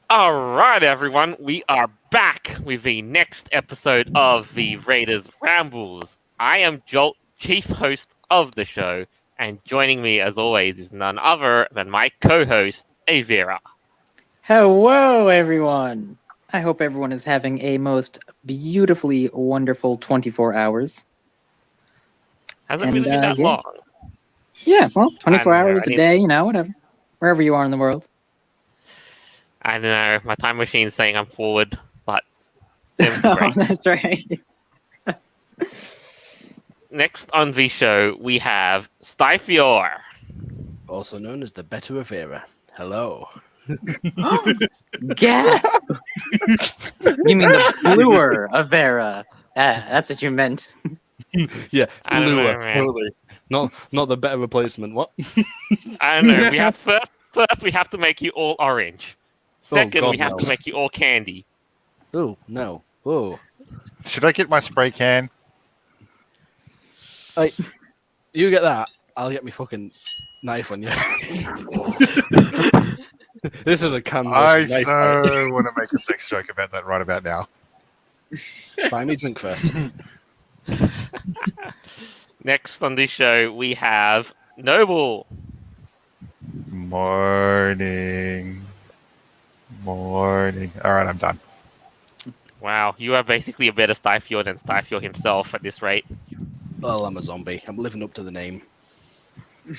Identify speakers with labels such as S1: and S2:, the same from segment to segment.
S1: All right, everyone, we are back with the next episode of the Raiders Rambles. I am Jolt, chief host of the show, and joining me, as always, is none other than my co-host, Avira.
S2: Hello, everyone. I hope everyone is having a most beautifully wonderful 24 hours.
S1: Hasn't really been that long.
S2: Yeah, well, 24
S1: I know,
S2: hours a day, whatever. Wherever you are in the world.
S1: I know, my time machine's saying I'm forward, but it was the
S2: Oh,
S1: brakes.
S2: that's right.
S1: Next on the show, we have Styfior.
S3: Also known as the Better of Era. Hello.
S2: Gap! You mean the bluer of Vera. That's what you meant.
S3: Yeah,
S1: I don't
S3: bluer,
S1: know, man.
S3: totally. Not the better replacement. What?
S1: I don't know. We have first we have to make you all orange. Second,
S3: God,
S1: we have to
S3: no.
S1: make you all candy.
S3: Oh, no. Oh.
S4: Should I get my spray can?
S3: You get that, I'll get me fucking knife on you. This is a canvas
S4: I
S3: knife.
S4: so want to make a sex joke about that right about now.
S3: Buy me a drink first.
S1: Next on this show, we have Noble.
S4: Morning. Morning. All right, I'm done.
S1: Wow, you are basically a better Styfior than Styfior himself at this rate.
S3: Well, I'm a zombie. I'm living up to the name.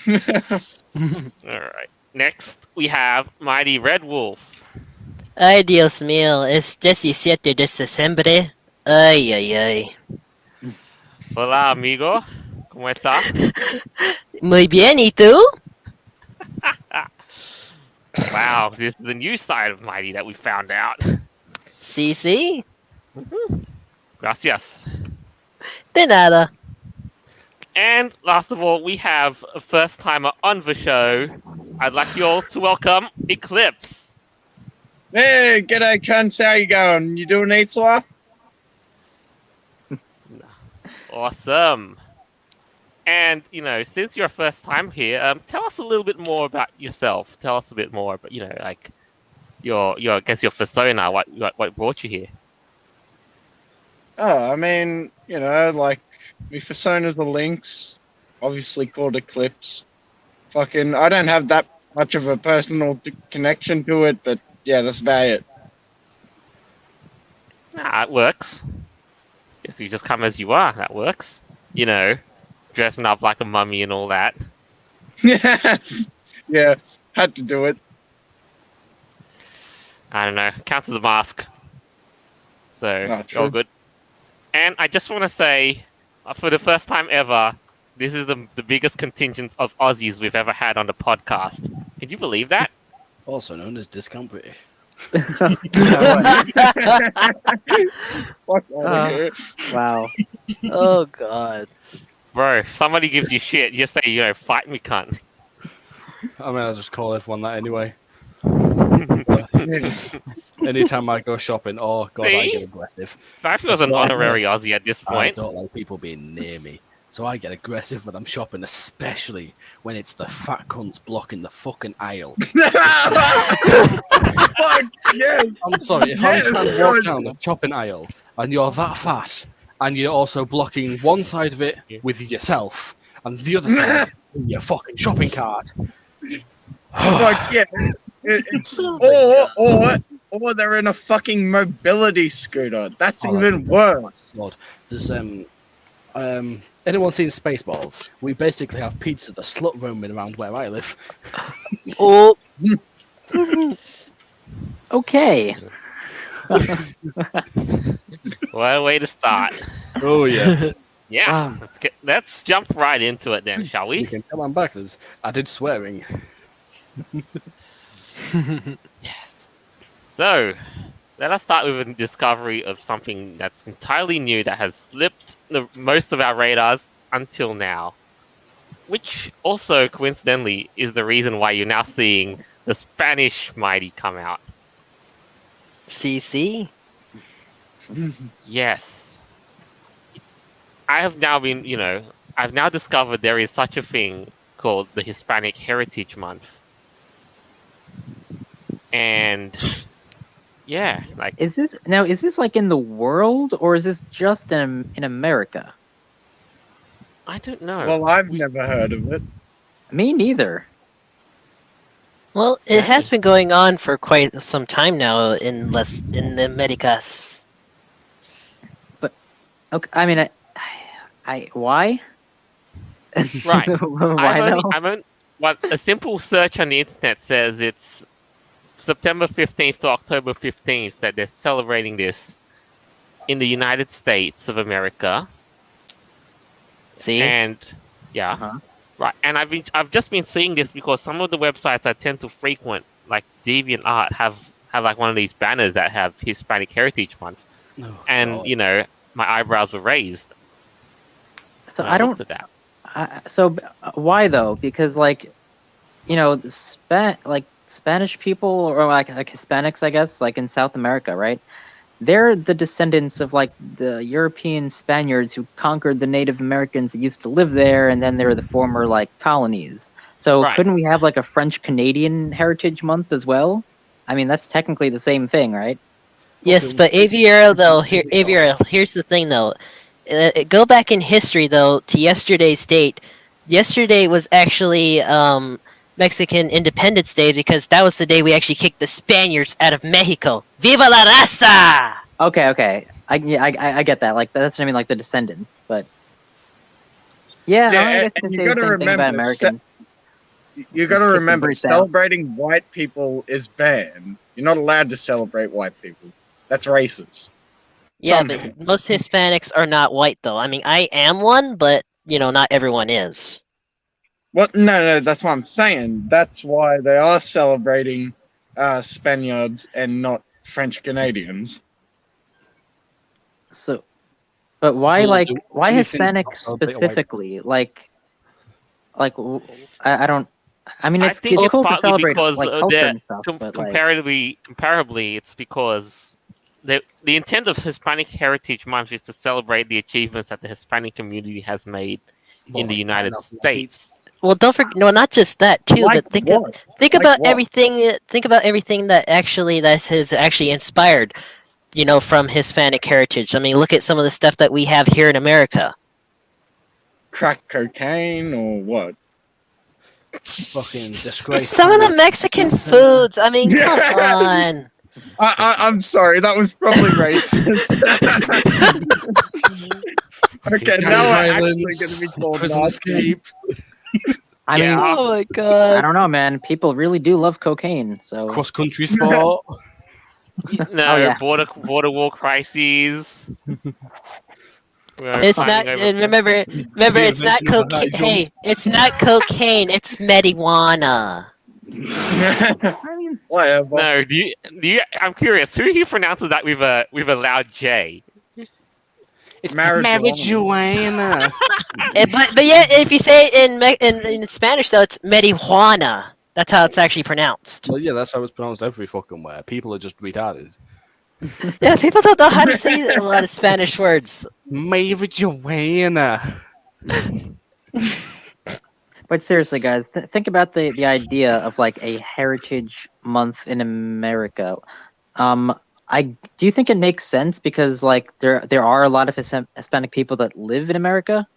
S1: Alright. Next, we have Mighty Red Wolf.
S5: Ay, Dios mío, es 17 de diciembre. Ay, ay, ay.
S1: Hola, amigo. ¿Cómo está?
S5: Muy bien, ¿y tú?
S1: Wow, this is a new side of Mighty that we found out.
S5: Sí, sí.
S1: Gracias.
S5: De nada.
S1: And last of all, we have a first timer on the show. I'd like you all to welcome Eclipse.
S6: Hey, g'day, cunts. How you going? You doing eat swap?
S1: Awesome. And, since you're a first time here, tell us a little bit more about yourself. Tell us a bit more about, like your I guess your persona, what brought you here.
S6: Oh, I mean, like, my personas are links, obviously called Eclipse. Fucking, I don't have that much of a personal connection to it, but yeah, that's about it.
S1: Nah, it works. Guess you just come as you are. That works. Dressing up like a mummy and all that.
S6: Yeah, had to do it.
S1: I don't know. Counts as a mask. So, it's all
S6: true.
S1: good. And I just want to say, for the first time ever, this is the biggest contingent of Aussies we've ever had on the podcast. Can you believe that?
S3: Also known as Discount British.
S6: Fuck outta here.
S2: Wow.
S5: Oh, God.
S1: Bro, if somebody gives you shit, you say, fight me, cunt.
S3: I mean, I'll just call everyone that anyway. Anytime I go shopping, oh God, I
S1: See?
S3: get aggressive.
S1: Styfield's an honorary Aussie at this
S3: I
S1: point.
S3: don't like people being near me. So I get aggressive when I'm shopping, especially when it's the fat cunts blocking the fucking aisle.
S6: Fuck, yes.
S3: I'm sorry, if I'm trying to walk down the shopping aisle and you're that fat and you're also blocking one side of it with yourself and the other side with your fucking shopping cart.
S6: Fuck, yeah. It's, or they're in a fucking mobility scooter. That's
S3: Oh,
S6: even worse.
S3: God. There's anyone seen Spaceballs? We basically have pizza the slut roaming around where I live.
S5: Oh,
S2: Okay.
S1: What a way to start.
S3: Oh yeah.
S1: Yeah, let's jump right into it then, shall
S3: You
S1: we?
S3: can tell I'm back. There's added swearing.
S1: Yes. So, let us start with a discovery of something that's entirely new that has slipped most of our radars until now. Which also, coincidentally, is the reason why you're now seeing the Spanish Mighty come out.
S5: sí, sí.
S1: Yes. I have now I've now discovered there is such a thing called the Hispanic Heritage Month. And Yeah, like
S2: Is this like in the world, or is this just in America?
S1: I don't know.
S6: Well, I've never heard of it.
S2: Me neither.
S5: Well, it has
S1: Sadly.
S5: been going on for quite some time now in the Americas.
S2: Okay, I mean, why?
S1: Right.
S2: Why though?
S1: What a simple search on the internet says it's September 15th to October 15th that they're celebrating this in the United States of America.
S5: See?
S1: And yeah,
S2: Uh-huh.
S1: right. And I've just been seeing this because some of the websites I tend to frequent, like DeviantArt, have like one of these banners that have Hispanic Heritage Month,
S3: Oh,
S1: and
S3: God.
S1: my eyebrows were raised.
S2: So
S1: when
S2: I
S1: looked
S2: don't.
S1: at that.
S2: Why though? Because like Spanish people or like Hispanics, I guess, like in South America, right? They're the descendants of like the European Spaniards who conquered the Native Americans that used to live there, and then they're the former like colonies. So
S1: Right.
S2: couldn't we have like a French Canadian Heritage Month as well? I mean, that's technically the same thing, right?
S5: Yes, but Aviero, here's the thing though. Go back in history though to yesterday's date. Yesterday was actually Mexican Independence Day because that was the day we actually kicked the Spaniards out of Mexico. Viva la raza!
S2: Okay. I get that. Like that's what I mean, like the descendants. But yeah,
S6: Yeah,
S2: I guess
S6: and
S2: you
S6: you
S2: could say the
S6: gotta
S2: same thing about
S6: remember,
S2: Americans.
S6: You got to
S2: Kick the
S6: remember,
S2: Brits out.
S6: celebrating white people is banned. You're not allowed to celebrate white people. That's racist.
S5: Yeah,
S6: Some
S5: but most Hispanics are not white though. I mean, I am one, but not everyone is.
S6: Well, no, that's what I'm saying. That's why they are celebrating Spaniards and not French Canadians.
S2: So, but why
S3: People
S2: like
S3: do
S2: why
S3: anything to
S2: Hispanic
S3: celebrate a white
S2: specifically? I don't. I mean,
S1: I
S2: it's
S1: think it's
S2: cool to
S1: partly
S2: celebrate
S1: because
S2: like culture and stuff, but like
S1: comparably, it's because the intent of Hispanic Heritage Month is to celebrate the achievements that the Hispanic community has made in the United States.
S5: Well, don't forget. No, not just that too.
S6: Like
S5: but think
S6: what?
S5: think
S6: Like
S5: about
S6: what?
S5: everything. Think about everything that has actually inspired. From Hispanic heritage. I mean, look at some of the stuff that we have here in America.
S6: Crack cocaine or what?
S3: Fucking disgrace.
S5: Some of the Mexican foods. I mean, come on.
S6: I'm sorry, that was probably racist. Okay, now we're actually going to be called
S3: prison
S6: Nazis.
S3: escapes.
S2: I
S1: Yeah.
S2: mean,
S5: Oh my
S2: I
S5: god.
S2: don't know, man. People really do love cocaine, so
S3: Cross country sport.
S1: No,
S2: Oh, yeah.
S1: border war crises.
S5: It's not. And remember, it's not cocaine. Hey, it's not cocaine. It's marijuana.
S2: I mean,
S6: Whatever.
S1: No, do you? I'm curious. Who here pronounces that with a loud J?
S3: It's
S6: Marijuana.
S3: marijuana.
S5: But yeah, if you say it in Spanish though, it's marijuana. That's how it's actually pronounced.
S3: Well, yeah, that's how it's pronounced every fucking where. People are just retarded.
S5: Yeah, people don't know how to say a lot of Spanish words.
S3: Marijuana.
S2: but seriously, guys, think about the idea of like a heritage month in America. Do you think it makes sense because like there are a lot of Hispanic people that live in America?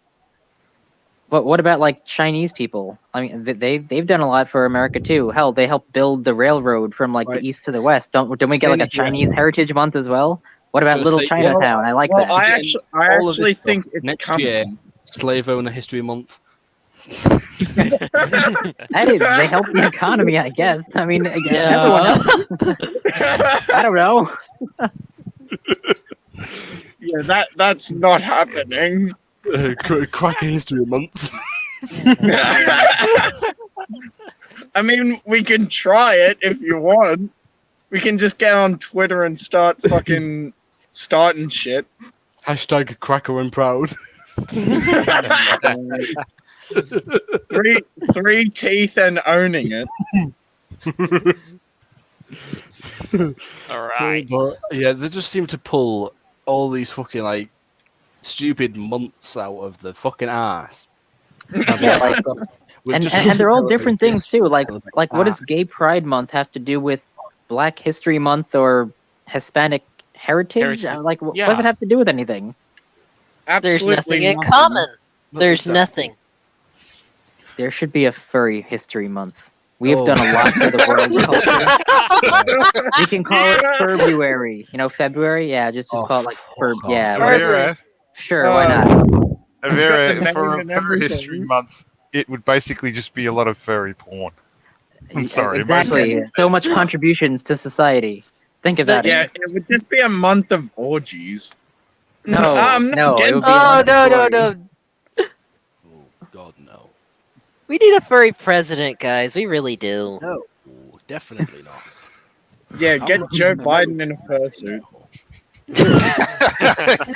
S2: But what about like Chinese people? I mean, they've done a lot for America too. Hell, they helped build the railroad from like
S3: Right.
S2: the east to the west. Don't we get like a
S3: Same here.
S2: Chinese Heritage Month as well? What about
S3: Gonna
S2: Little
S3: say,
S2: Chinatown? I like
S6: Well,
S2: that.
S6: I
S3: Getting
S6: actually
S3: all of this
S6: think
S3: stuff
S6: it's
S3: next
S6: coming.
S3: year. Slave Owner History Month.
S2: Hey, they help the economy, I guess. I mean,
S5: Yeah.
S2: everyone else. I don't know.
S6: Yeah, that's not happening.
S3: Cracker History Month.
S6: I mean, we can try it if you want. We can just get on Twitter and start fucking starting shit.
S3: Hashtag Cracker and Proud.
S6: Three teeth and owning it.
S1: All right.
S3: But yeah, they just seem to pull all these fucking like stupid months out of the fucking ass.
S2: Yeah, and they're all different things too. Like what does
S3: Ah.
S2: Gay Pride Month have to do with Black History Month or Hispanic heritage?
S1: Heritage,
S2: Like, what does
S1: yeah.
S2: it have to do with anything?
S5: There's
S6: Absolutely
S5: nothing in
S6: nothing.
S5: common.
S3: That's
S5: There's
S3: exactly-
S5: nothing.
S2: There should be a furry history month. We have
S3: Oh.
S2: done a lot for the world culture. We can call it February. You know, February? Yeah, just
S3: Oh,
S2: call it like Ferb.
S3: fuck off.
S2: Yeah,
S5: February.
S4: Avera,
S2: sure, why not?
S4: Avera,
S6: the name
S4: for
S6: and
S4: Furry History
S6: everything.
S4: Month, it would basically just be a lot of furry porn. I'm sorry,
S2: Exactly. So much contributions to society. Think about
S6: Yeah,
S2: it.
S6: it would just be a month of orgies.
S2: No,
S6: I'm not
S2: no, it would
S6: against
S2: be a
S5: Oh
S2: month
S5: no
S2: of
S5: no
S2: glory.
S5: no!
S3: Oh God, no.
S5: We need a furry president, guys. We really do.
S3: No, definitely not.
S6: Yeah,
S3: I'm
S6: get
S3: not
S6: Joe
S3: even
S6: Biden in a
S3: American
S6: fursuit.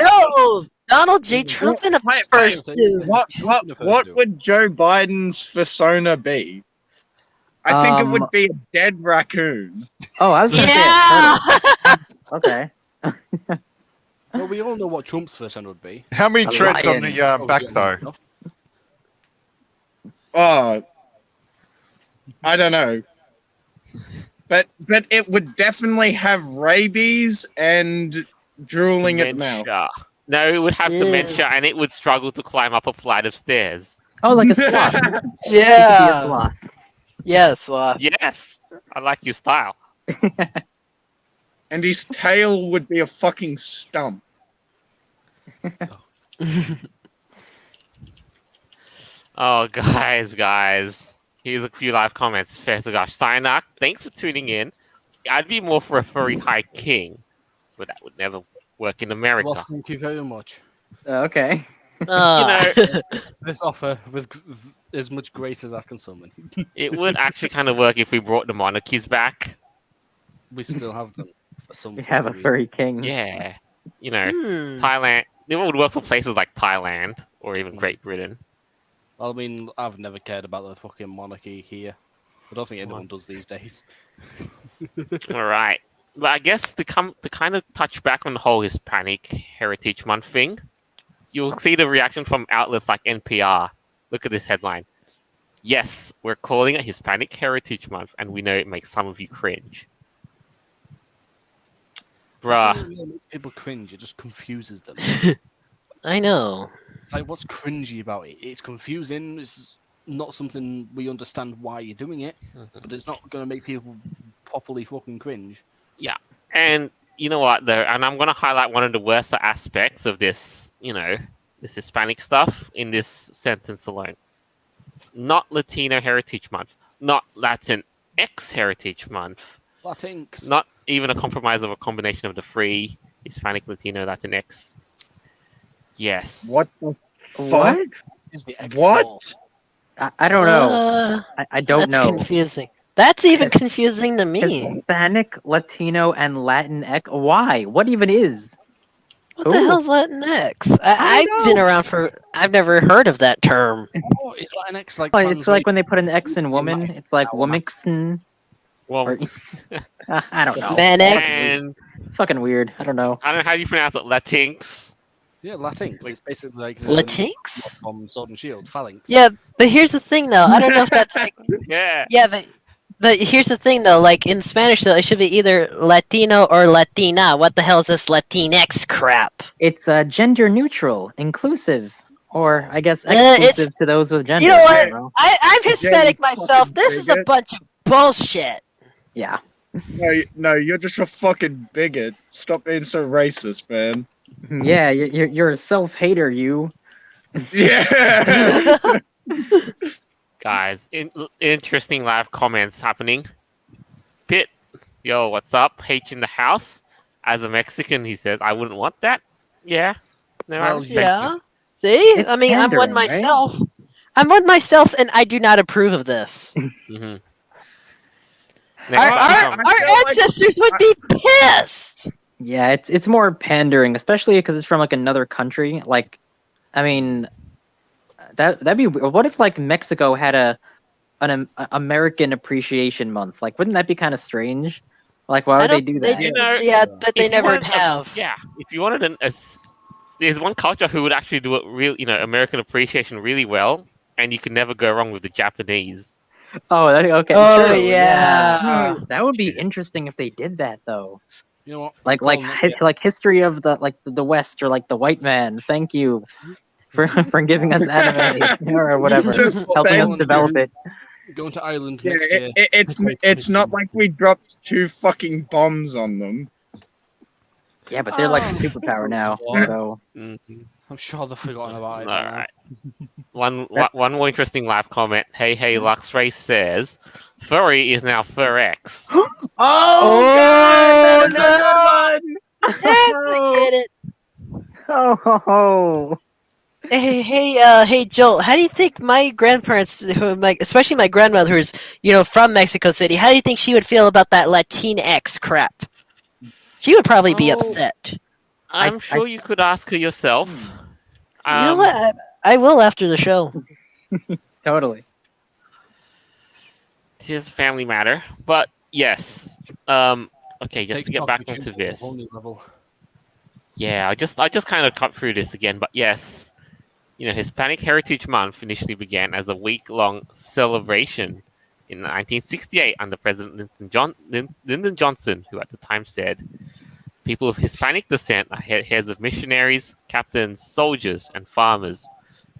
S5: No, Donald J. Trump in a
S6: Wait,
S5: fursuit.
S6: What would Joe Biden's persona be? I think it would be a dead raccoon.
S2: Oh, I was gonna say a
S5: Yeah.
S2: turtle. Okay.
S3: Well, we all know what Trump's first one would be.
S4: How many
S2: A
S4: treads on
S2: lion.
S4: the back, though?
S6: Oh, I don't know. But it would definitely have rabies and drooling at the mouth.
S1: Dementia. No, it would have
S5: Ew.
S1: dementia and it would struggle to climb up a flight of stairs.
S2: Oh, like a sloth. It could be a
S5: Yeah.
S2: sloth.
S5: Yes.
S1: Yes, I like your style.
S6: And his tail would be a fucking stump.
S1: Oh, guys. Here's a few live comments. First, gosh, Synak, thanks for tuning in. I'd be more for a furry high king, but that would never work in America.
S3: Well, thank you very much.
S2: Okay.
S3: This offer with as much grace as I can summon.
S1: It would actually kind of work if we brought the monarchies back.
S3: We still have them for some.
S2: We have a
S3: reason.
S2: furry king.
S1: Yeah, you know,
S5: Hmm.
S1: Thailand. It would work for places like Thailand or even Great Britain.
S3: I mean, I've never cared about the fucking monarchy here. I don't think anyone does these days.
S1: All right, but I guess to kind of touch back on the whole Hispanic Heritage Month thing, you'll see the reaction from outlets like NPR. Look at this headline. Yes, we're calling it Hispanic Heritage Month, and we know it makes some of you cringe.
S3: It doesn't
S1: Bruh,
S3: really make people cringe. It just confuses them.
S5: I know.
S3: It's like, what's cringy about it? It's confusing. It's not something we understand why you're doing it, but it's not going to make people properly fucking cringe.
S1: and you know what though, and I'm going to highlight one of the worst aspects of this, this Hispanic stuff in this sentence alone. Not Latino Heritage Month, not Latin X Heritage Month,
S3: Latinx.
S1: not even a compromise of a combination of the three Hispanic, Latino, Latinx. Yes.
S6: What the
S2: What?
S6: fuck?
S3: Is the X
S6: What?
S2: I don't know. I don't
S5: That's
S2: know.
S5: confusing. That's even confusing to me.
S2: Hispanic, Latino, and Latinx. Why? What even is?
S5: What the
S2: Ooh.
S5: hell's Latinx? I've been around I've never heard of that term.
S3: Oh, is Latinx like?
S2: Like, it's like when they put an X in woman.
S3: Latin.
S2: It's like
S3: Oh,
S2: womixen.
S1: Well,
S2: Or, I don't know.
S5: Man X.
S1: and
S2: It's fucking weird. I don't know.
S1: I don't know how you pronounce it, Latinx.
S3: Yeah, Latinx. It's basically like
S5: Latinx?
S3: from Sword and Shield, phalanx.
S5: Yeah, but here's the thing though. I don't know if that's like
S1: Yeah.
S5: yeah, but here's the thing though. Like in Spanish though, it should be either Latino or Latina. What the hell is this Latinx crap?
S2: It's gender neutral, inclusive, or I guess
S5: it's-
S2: exclusive to those with gender.
S5: You know
S2: I
S5: what?
S2: don't know.
S5: I'm Hispanic
S6: Yeah, you
S5: myself.
S6: fucking
S5: This is a
S6: bigot.
S5: bunch of bullshit.
S2: Yeah.
S6: No, you're just a fucking bigot. Stop being so racist, man.
S2: Yeah, you're a self-hater, you.
S6: Yeah.
S1: Guys, interesting live comments happening. Pitt, yo, what's up? H in the house. As a Mexican, he says, I wouldn't want that. Yeah. No, I
S3: Well,
S1: respect
S5: Yeah.
S1: it.
S5: See?
S2: It's
S5: I mean, I'm one
S2: pandering, right?
S5: myself. I'm one myself, and I do not approve of this.
S1: Mhm.
S5: Our,
S1: Next
S5: our,
S1: up,
S6: I
S5: our
S6: feel like-
S5: ancestors would be pissed.
S2: Yeah, it's more pandering, especially because it's from like another country. Like, I mean, that'd be. What if like Mexico had an American Appreciation Month? Like, wouldn't that be kind of strange? Like, why
S5: I
S2: would they
S5: don't-
S2: do
S5: they
S2: that?
S1: You know,
S5: Yeah, but they
S1: if you
S5: never
S1: wanted a-
S5: have.
S1: Yeah, if you wanted there's one culture who would actually do it real, American appreciation really well, and you could never go wrong with the Japanese.
S2: Oh, okay.
S5: Oh,
S2: true,
S5: yeah.
S2: That would be interesting if they did that, though.
S3: You know what?
S2: Like
S3: Calling it, yeah.
S2: like history of the West, or like the white man. Thank you for giving us anime or whatever,
S6: Just
S2: helping us
S6: thank
S2: develop
S6: you.
S2: it.
S3: Going to Ireland
S6: Yeah,
S3: next year.
S6: it's not like we dropped 2 fucking bombs on them.
S2: Yeah, but they're like a
S3: Oh.
S2: superpower now. So
S1: Mhm.
S3: I'm sure they've forgotten about it.
S1: All
S3: by now.
S1: right. One more interesting live comment. Hey, Luxray says, "Furry is now Furx."
S2: oh god, that is a good one.
S5: Yes, I get it.
S2: Oh, ho, ho.
S5: Hey, Joel. How do you think my grandparents, especially my grandmother, who's from Mexico City, how do you think she would feel about that Latinx crap? She would probably be
S1: Oh,
S5: upset.
S1: I'm sure you could ask her yourself.
S5: You know what? I will after the show.
S2: Totally.
S1: Here's a family matter, but yes. Okay, just
S3: Take
S1: to get
S3: Chocolate
S1: back
S3: Chips
S1: into
S3: to a
S1: this.
S3: whole new level.
S1: Yeah, I just kind of cut through this again, but yes, Hispanic Heritage Month initially began as a week-long celebration in 1968 under President Lyndon Johnson, who at the time said, "People of Hispanic descent are heads of missionaries, captains, soldiers, and farmers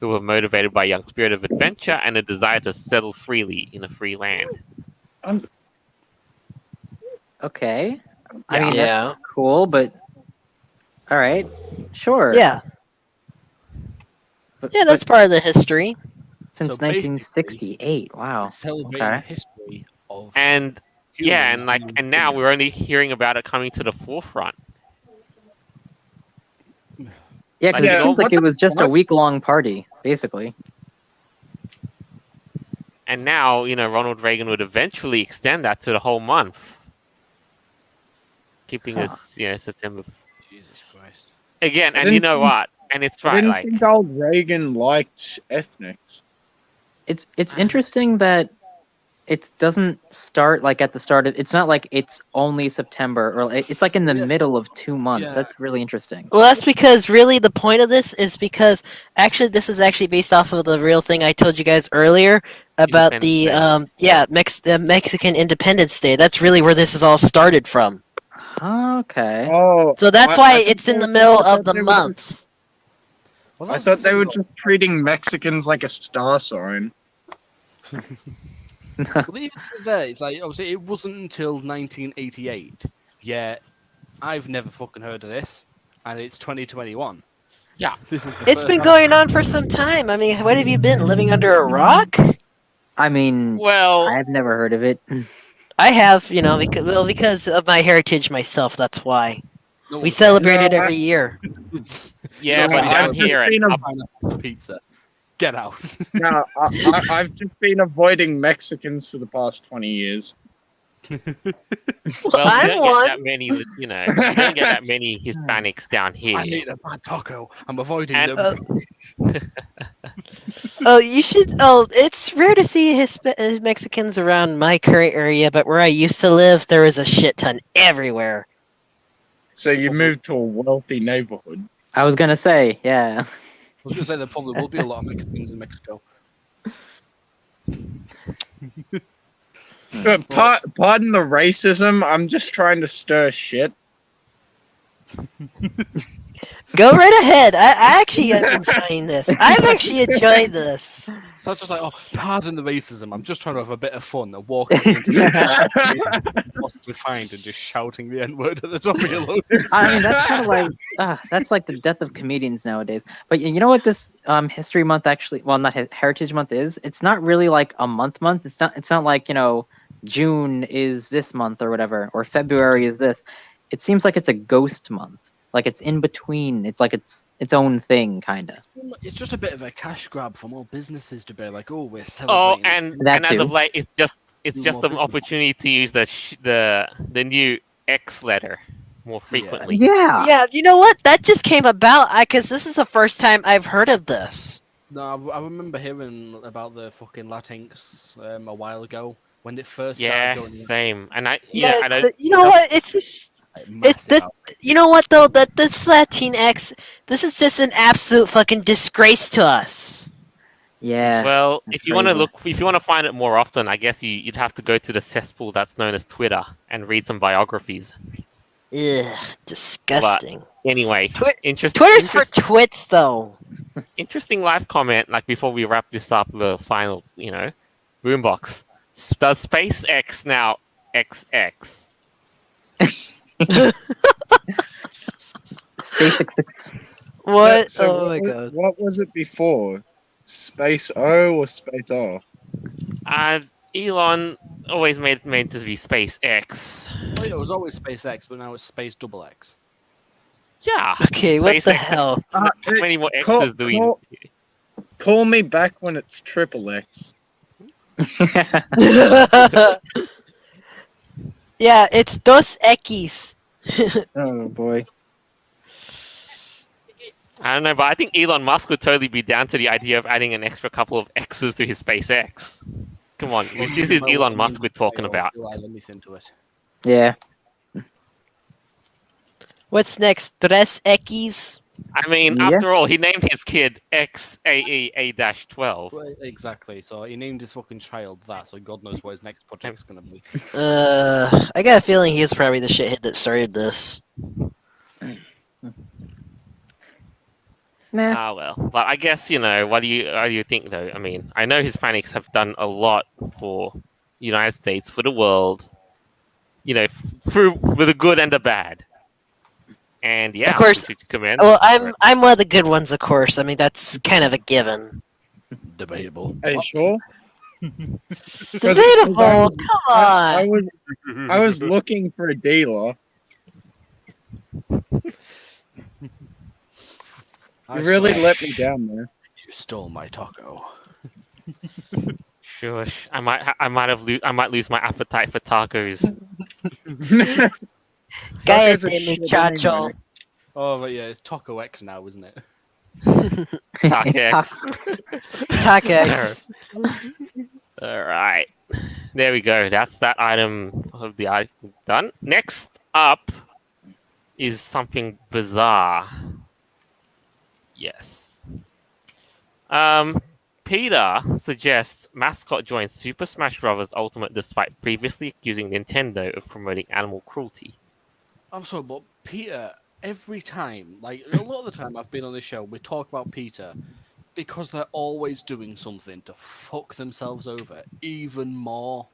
S1: who were motivated by a young spirit of adventure and a desire to settle freely in a free land."
S2: Okay. I
S1: Yeah.
S2: mean,
S5: Yeah.
S2: that's cool, but all right, sure.
S5: Yeah.
S2: But,
S5: Yeah, that's part of the history.
S2: since
S3: So basically,
S2: 1968. Wow.
S3: Celebrating
S2: Okay.
S3: history of
S1: And yeah,
S3: humans
S1: and now we're only hearing about it coming to the forefront.
S2: Yeah, because
S1: Yeah,
S2: it seems
S6: what
S2: like it
S6: the
S2: was just a
S6: fuck?
S2: week-long party, basically.
S1: And now, Ronald Reagan would eventually extend that to the whole month, keeping us, September.
S3: Jesus Christ.
S1: Again,
S6: I
S1: and you
S6: didn't
S1: know
S6: think-
S1: what? And it's
S6: I
S1: right,
S6: didn't
S1: like,
S6: think old Reagan liked ethnics.
S2: It's interesting that it doesn't start like at the start of. It's not like it's only September, or it's like in the
S3: Yeah.
S2: middle of 2 months.
S3: Yeah.
S2: That's really interesting.
S5: Well, that's because really the point of this is because actually this is actually based off of the real thing I told you guys earlier about the
S1: Independence Day.
S5: the Mexican Independence Day. That's really where this is all started from.
S2: Okay.
S6: Oh,
S5: So that's
S6: I
S5: why
S6: thought
S5: it's in
S6: they-
S5: the middle
S6: I
S5: of
S6: thought
S5: the
S6: they were
S5: month.
S3: Well,
S6: I
S3: that's the
S6: thought they
S3: thing,
S6: were
S3: though.
S6: just treating Mexicans like a star sign.
S3: Well, the thing is there, it's like obviously it wasn't until 1988. Yeah, I've never fucking heard of this, and it's 2021.
S1: Yeah.
S3: This is the
S5: It's
S3: first
S5: been
S3: time-
S5: going on for some time. I mean, what have you been living under a rock?
S2: I mean,
S1: Well,
S2: I've never heard of it.
S5: I have, because of my heritage myself. That's why
S3: No
S5: we
S3: one's
S5: celebrate it
S6: No,
S5: every year.
S1: yeah,
S3: know,
S1: but
S3: I've
S1: down
S6: just
S1: here,
S6: been a-
S3: pineapple pizza. Get out.
S6: No, I've just been avoiding Mexicans for the past 20 years.
S1: well,
S5: I'm
S1: you don't
S5: one.
S1: get that many, you don't get that many Hispanics down here.
S3: I ate a bad taco. I'm avoiding
S1: And-
S3: them.
S5: Oh, you should. Oh, it's rare to see Mexicans around my current area, but where I used to live, there was a shit ton everywhere.
S6: So you moved to a wealthy neighborhood.
S2: I was gonna say, yeah.
S3: I was going to say there probably will be a lot of Mexicans in Mexico.
S6: Pardon the racism. I'm just trying to stir shit.
S5: Go right ahead. I actually am enjoying this. I've actually enjoyed this.
S3: So it's just like, oh, pardon the racism. I'm just trying to have a bit of fun and walking into the possibly find and just shouting the N word at the top of your lungs.
S2: I mean, that's kind of like that's like the death of comedians nowadays. But you know what this History Month actually, well, not Heritage Month is. It's not really like a month. It's not. It's not like June is this month or whatever, or February is this. It seems like it's a ghost month. Like it's in between. It's like its own thing, kind of.
S3: It's just a bit of a cash grab from all businesses to be like, oh, we're
S1: Oh,
S3: celebrating.
S1: and
S2: That
S1: as
S2: too.
S1: of late, it's just
S3: More
S1: an
S3: business.
S1: opportunity to use the new X letter more frequently.
S2: Yeah.
S5: Yeah, you know what? That just came about because this is the first time I've heard of this.
S3: No, I remember hearing about the fucking Latinx a while ago when it first
S1: Yeah,
S3: started going.
S1: same. And I,
S5: Yeah,
S1: and I,
S5: but you know what? It's just. It's
S3: massive
S5: the, you know what though? That this Latinx, this is just an absolute fucking disgrace to us.
S2: Yeah.
S1: well,
S2: that's
S1: if you want to
S2: crazy.
S1: if you want to find it more often, I guess you'd have to go to the cesspool that's known as Twitter and read some biographies.
S5: Ugh, disgusting.
S1: Anyway,
S5: Twi-
S1: interesting.
S5: Twitter's for twits, though.
S1: Interesting live comment. Like before we wrap this up, the final, boombox. Does SpaceX now XX?
S2: SpaceX.
S5: What?
S6: So
S5: Oh my god.
S6: What was it before? Space O or Space R?
S1: Elon always made to be SpaceX.
S3: Oh, yeah, it was always SpaceX, but now it's Space Double X.
S1: Yeah.
S5: Okay, what the hell?
S1: How many more
S6: Call-
S1: X's do we?
S6: Call me back when it's triple X.
S5: Yeah, it's Dos Equis.
S2: Oh boy.
S1: I don't know, but I think Elon Musk would totally be down to the idea of adding an extra couple of X's to his SpaceX. Come on, this is Elon Musk we're talking about.
S3: Let me think to it.
S2: Yeah.
S5: What's next? Tres Equis?
S1: I mean,
S2: Yeah.
S1: after all, he named his kid XAEA-12.
S3: Well, exactly. So he named his fucking child that, so God knows what his next project's gonna be.
S5: I got a feeling he was probably the shithead that started this.
S2: Nah.
S1: Ah, well. But I guess, what do you think, though? I mean, I know Hispanics have done a lot for the United States, for the world, through the good and the bad. And yeah,
S5: Of course.
S1: we should commend
S5: Well,
S1: them.
S5: I'm one of the good ones, of course. I mean, that's kind of a given.
S3: Debatable.
S6: Are you sure?
S5: Debatable. Come
S6: I
S5: on.
S6: was looking for a dealer. You really let me down there.
S3: You stole my taco.
S1: Shush. I might lose my appetite for tacos.
S5: Cállate,
S6: Tacos are shit
S5: muchacho.
S6: anyway.
S3: Oh, but yeah, it's Taco X now, isn't it?
S1: Takex.
S5: Takex.
S1: All right. There we go. That's that item of the item done. Next up is something bizarre. Yes. Peter suggests mascot joins Super Smash Bros. Ultimate despite previously accusing Nintendo of promoting animal cruelty.
S3: I'm sorry, but Peter, every time, like a lot of the time I've been on this show, we talk about Peter because they're always doing something to fuck themselves over even more.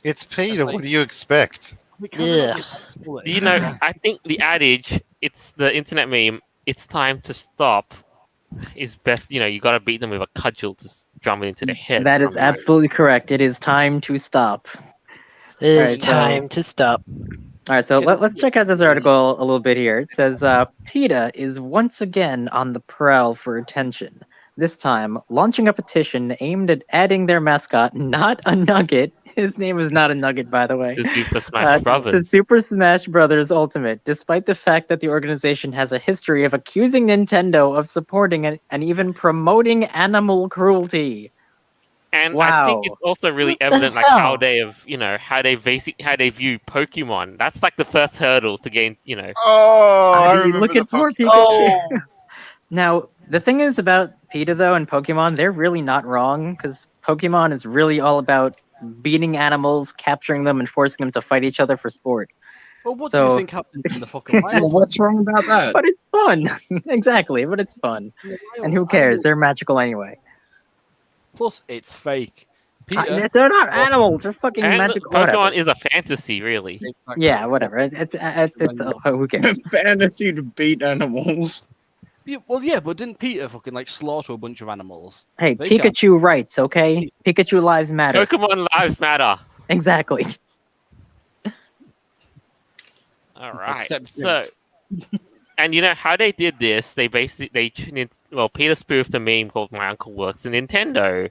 S4: It's Peter. What do you expect?
S5: Ugh.
S1: I think the adage, it's the internet meme, it's time to stop, is best. You got to beat them with a cudgel to drum it into their head.
S2: That is
S1: somehow.
S2: absolutely correct. It is time to stop.
S5: It is
S2: Alright, so-
S5: time to stop.
S2: All right, so let's check out this article a little bit here. It says, PETA is once again on the prowl for attention. This time, launching a petition aimed at adding their mascot, not a nugget. His name is not a nugget, by the way.
S1: To Super Smash Brothers.
S2: To Super Smash Brothers Ultimate, despite the fact that the organization has a history of accusing Nintendo of supporting and even promoting animal cruelty.
S1: And
S2: Wow.
S1: I think it's also really
S5: What the
S1: evident, like
S5: hell?
S1: how they have, how they view Pokemon. That's like the first hurdle to gain,
S4: Oh, I
S2: Are you
S4: remember
S2: looking
S4: the
S2: for
S4: Pokemon.
S2: Pikachu? Now, the thing is about PETA, though, and Pokemon, they're really not wrong, because Pokemon is really all about beating animals, capturing them, and forcing them to fight each other for sport.
S3: Well, what do
S2: So-
S3: you think happens in the fucking
S6: Well,
S3: wild?
S6: what's wrong about that?
S2: But it's fun! Exactly, but it's fun. And who cares? They're magical anyway.
S3: Plus, it's fake. Peter,
S2: They're not animals, they're fucking
S1: and
S2: magical.
S1: Pokemon
S2: Whatever.
S1: is a fantasy, really.
S3: Exactly.
S2: Yeah, whatever. Who cares?
S6: Fantasy to beat animals.
S3: Yeah, well, yeah, but didn't Peter fucking like slaughter a bunch of animals?
S2: Hey,
S3: They got-
S2: Pikachu rights, okay? Pikachu lives matter.
S1: Pokemon lives matter.
S2: Exactly.
S1: All right.
S3: Except
S1: So,
S3: drinks.
S1: and how they did this? They basically Peter spoofed a meme called "My Uncle Works in Nintendo,"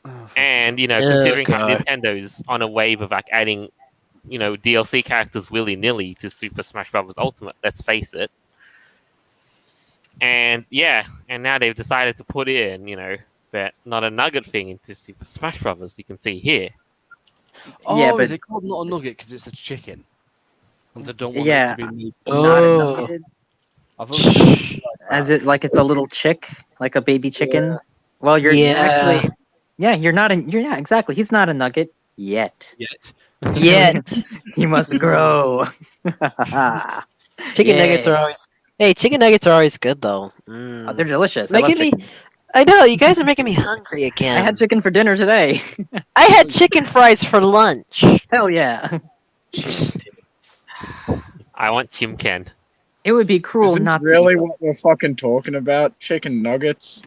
S3: Oh,
S1: and considering how
S5: God.
S1: Nintendo's on a wave of like adding, DLC characters willy nilly to Super Smash Bros. Ultimate. Let's face it. And now they've decided to put in, that not a nugget thing into Super Smash Bros. You can see here.
S3: Oh,
S2: Yeah,
S3: is
S2: but-
S3: it called not a nugget because it's a chicken? And they don't want
S2: Yeah.
S3: it to be meat.
S2: Not a
S5: Oh.
S2: nugget.
S3: I've only
S2: As it like it's a little chick, like a baby chicken. Well, you're
S5: Yeah.
S2: actually, yeah, you're not. You're exactly. He's not a nugget yet.
S3: yet.
S5: Yet.
S2: He must grow.
S5: Chicken nuggets
S2: Yeah.
S5: are always. Hey, chicken nuggets are always good though.
S2: Oh, they're delicious.
S5: It's
S2: I love
S5: making me.
S2: chicken.
S5: I know you guys are making me hungry
S2: I
S5: again.
S2: had chicken for dinner today.
S5: I had chicken fries for lunch.
S2: Hell yeah.
S1: I want chimken.
S2: It would be
S6: Is
S2: cruel
S6: this
S2: not
S6: really
S2: to eat them.
S6: what we're fucking talking about? Chicken nuggets?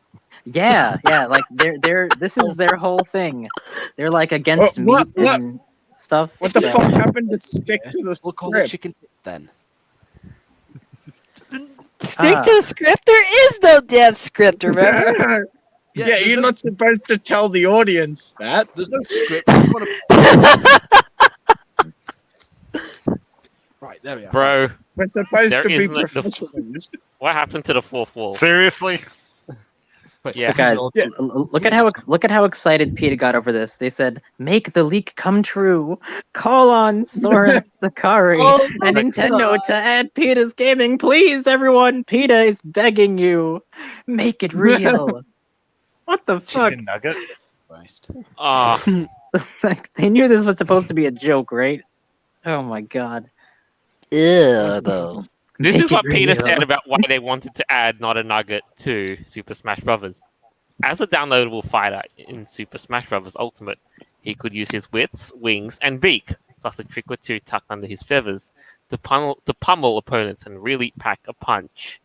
S2: Yeah, like this is their whole thing. They're like against
S6: What-
S2: meat and stuff.
S6: What the
S2: so-
S6: fuck happened to stick to the
S3: We'll call it
S6: script?
S3: chicken tits then.
S5: Stick
S2: Ah.
S5: to the script. There is no damn script. Remember?
S6: Yeah,
S3: there's
S6: you're
S3: no,
S6: not supposed to tell the audience that.
S3: There's no script. You wanna- Right, there we are.
S1: Bro,
S6: We're supposed
S1: There
S6: to be
S1: isn't a-
S6: professionals.
S1: what happened to the fourth wall?
S4: Seriously?
S1: Yeah.
S2: Guys,
S6: Yeah.
S2: look at how excited Peter got over this. They said, "Make the leak come true. Call on Thorin Sakari
S5: Oh
S2: and
S5: my
S2: Nintendo
S5: God.
S2: to add Peter's gaming, please, everyone. Peter is begging you. Make it real." What the fuck?
S4: Chicken nugget?
S3: Christ.
S1: Oh,
S2: Like, they knew this was supposed to be a joke, right? Oh my god.
S5: Ew, though.
S1: this
S2: Make
S1: is what
S2: it
S1: Peter
S2: real.
S1: said about why they wanted to add Not a Nugget to Super Smash Bros. As a downloadable fighter in Super Smash Bros. Ultimate, he could use his wits, wings, and beak, plus a trick or two tucked under his feathers, to pummel opponents and really pack a punch.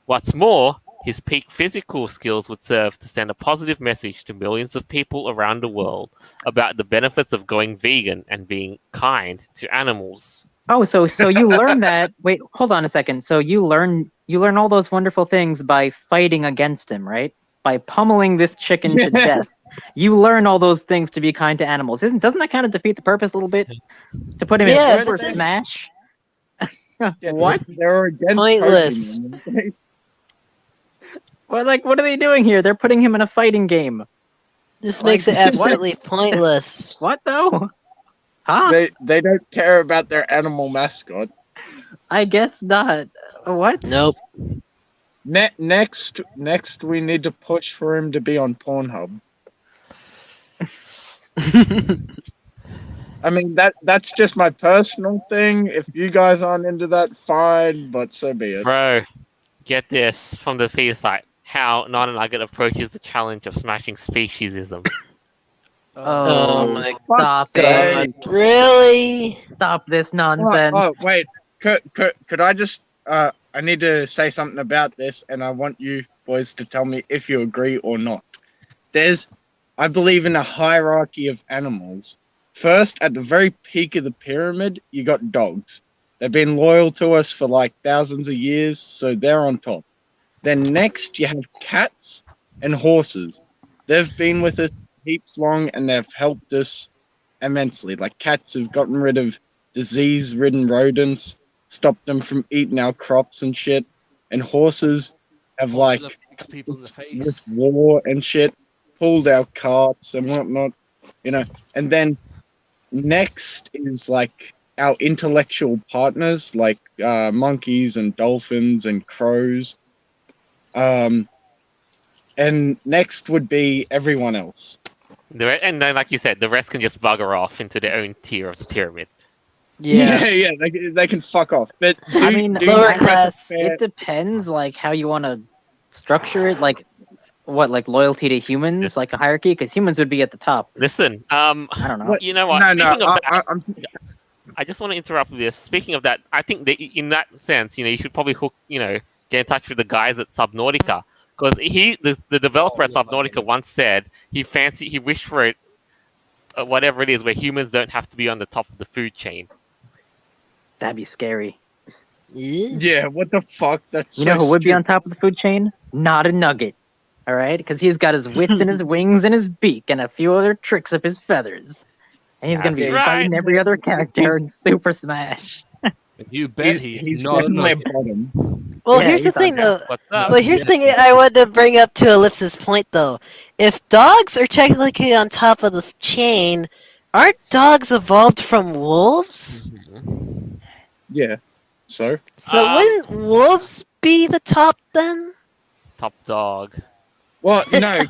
S1: What's more, his peak physical skills would serve to send a positive message to millions of people around the world about the benefits of going vegan and being kind to animals.
S2: Oh, so you learn that. Wait, hold on a second. So you learn all those wonderful things by fighting against him, right? By pummeling this chicken to death. You learn all those things to be kind to animals. Doesn't that kind of defeat the purpose a little bit? To put him
S5: Yeah,
S2: in Super
S5: but that's-
S2: Smash?
S6: Yeah,
S2: What?
S6: They're against
S5: Pointless.
S6: Pokemon.
S2: What are they doing here? They're putting him in a fighting game.
S5: This
S2: Like,
S5: makes it
S2: what?
S5: absolutely pointless.
S2: What though? Huh?
S6: They don't care about their animal mascot.
S2: I guess not. What?
S5: Nope.
S6: Next, we need to push for him to be on Pornhub. I mean that's just my personal thing. If you guys aren't into that, fine, but so be it.
S1: Bro, get this from the Peter site. How Not a Nugget approaches the challenge of smashing speciesism.
S5: Oh my
S2: Stop
S6: fuck's sake.
S2: it.
S5: Really?
S2: Stop this nonsense.
S6: Oh wait, could I just I need to say something about this, and I want you boys to tell me if you agree or not. I believe in a hierarchy of animals. First, at the very peak of the pyramid, you got dogs. They've been loyal to us for like thousands of years, so they're on top. Then next, you have cats and horses. They've been with us heaps long, and they've helped us immensely. Like cats have gotten rid of disease-ridden rodents, stopped them from eating our crops and shit. And horses have like
S3: Horses have kicked people in the face.
S6: with war and shit, pulled our carts and whatnot, you know. And then next is like our intellectual partners, like monkeys and dolphins and crows. And next would be everyone else.
S1: And then, like you said, the rest can just bugger off into their own tier of the pyramid.
S5: Yeah.
S6: yeah, they can fuck off. But
S2: I mean,
S5: lower
S6: you think that's
S5: class,
S6: fair?
S2: it depends, like how you want to structure it. Like what, like loyalty to humans, like a hierarchy, because humans would be at the top.
S1: Listen,
S2: I don't know.
S6: What?
S1: you know what?
S6: No,
S1: Speaking of that,
S6: I'm
S1: I just want to interrupt with this. Speaking of that, I think that in that sense, you should probably get in touch with the guys at Subnautica, because the developer at Subnautica once said he wished for it, whatever it is, where humans don't have to be on the top of the food chain.
S2: That'd be scary.
S6: yeah. What the fuck? That's
S2: You know
S6: so
S2: who would be on
S6: stupid.
S2: top of the food chain? Not a nugget. All right, because he's got his wits and his wings and his beak and a few other tricks of his feathers, and he's gonna be
S1: That's
S2: fighting
S1: right.
S2: every other character in Super Smash.
S3: You bet he's
S6: He's
S3: not a
S6: definitely a
S3: nugget.
S6: bottom.
S5: Well,
S2: Yeah,
S5: here's the
S2: he's on
S5: thing, though.
S1: What's up?
S5: Well, here's the thing I wanted to bring up to Ellipse's point, though. If dogs are technically on top of the chain, aren't dogs evolved from wolves?
S6: Yeah. So
S5: So
S1: Um,
S5: wouldn't wolves be the top then?
S1: Top dog.
S6: well, no,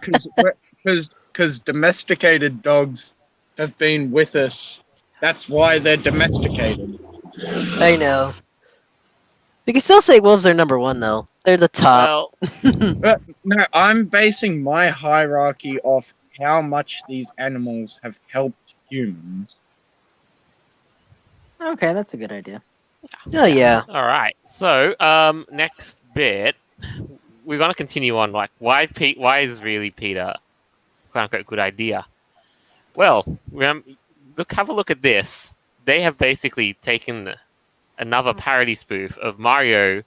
S6: because domesticated dogs have been with us That's why they're domesticated.
S5: I know. We can still say wolves are number one, though. They're the top.
S1: Well,
S6: No, I'm basing my hierarchy off how much these animals have helped humans.
S2: Okay, that's a good idea.
S5: Oh, yeah.
S1: all right. So, next bit, we're gonna continue on. Like, why is really Peter, quote unquote, good idea? Well, have a look at this. They have basically taken another parody spoof of Mario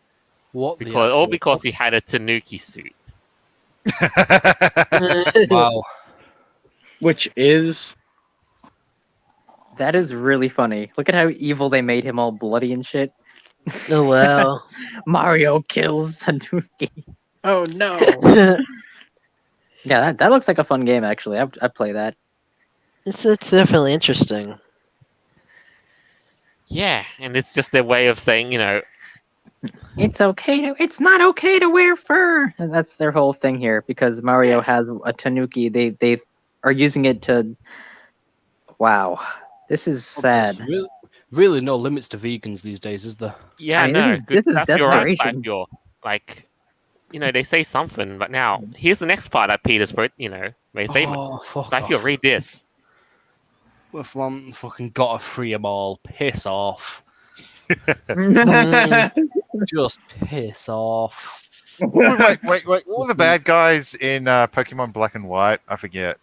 S3: What the
S1: because
S3: actual
S1: he had a Tanuki suit.
S3: Wow.
S6: Which is
S2: That is really funny. Look at how evil they made him, all bloody and shit.
S5: Oh, wow.
S2: Mario kills Tanuki. Oh no. Yeah, that looks like a fun game. Actually, I'd play that.
S5: It's definitely interesting.
S1: Yeah, and it's just their way of saying,
S2: It's okay to. It's not okay to wear fur. And that's their whole thing here because Mario has a Tanuki. They are using it to. Wow, this is sad.
S3: There's really no limits to vegans these days, is there?
S1: yeah,
S2: I mean,
S1: no,
S2: this is
S1: that's your own
S2: desperation.
S1: You're like, they say something, but now here's the next part that Peter's put, may say,
S3: Oh, fuck
S1: Stifle,
S3: off.
S1: read this.
S3: If one fucking gotta free them all, piss off. Just piss off.
S4: wait. What were the bad guys in Pokemon Black and White? I forget.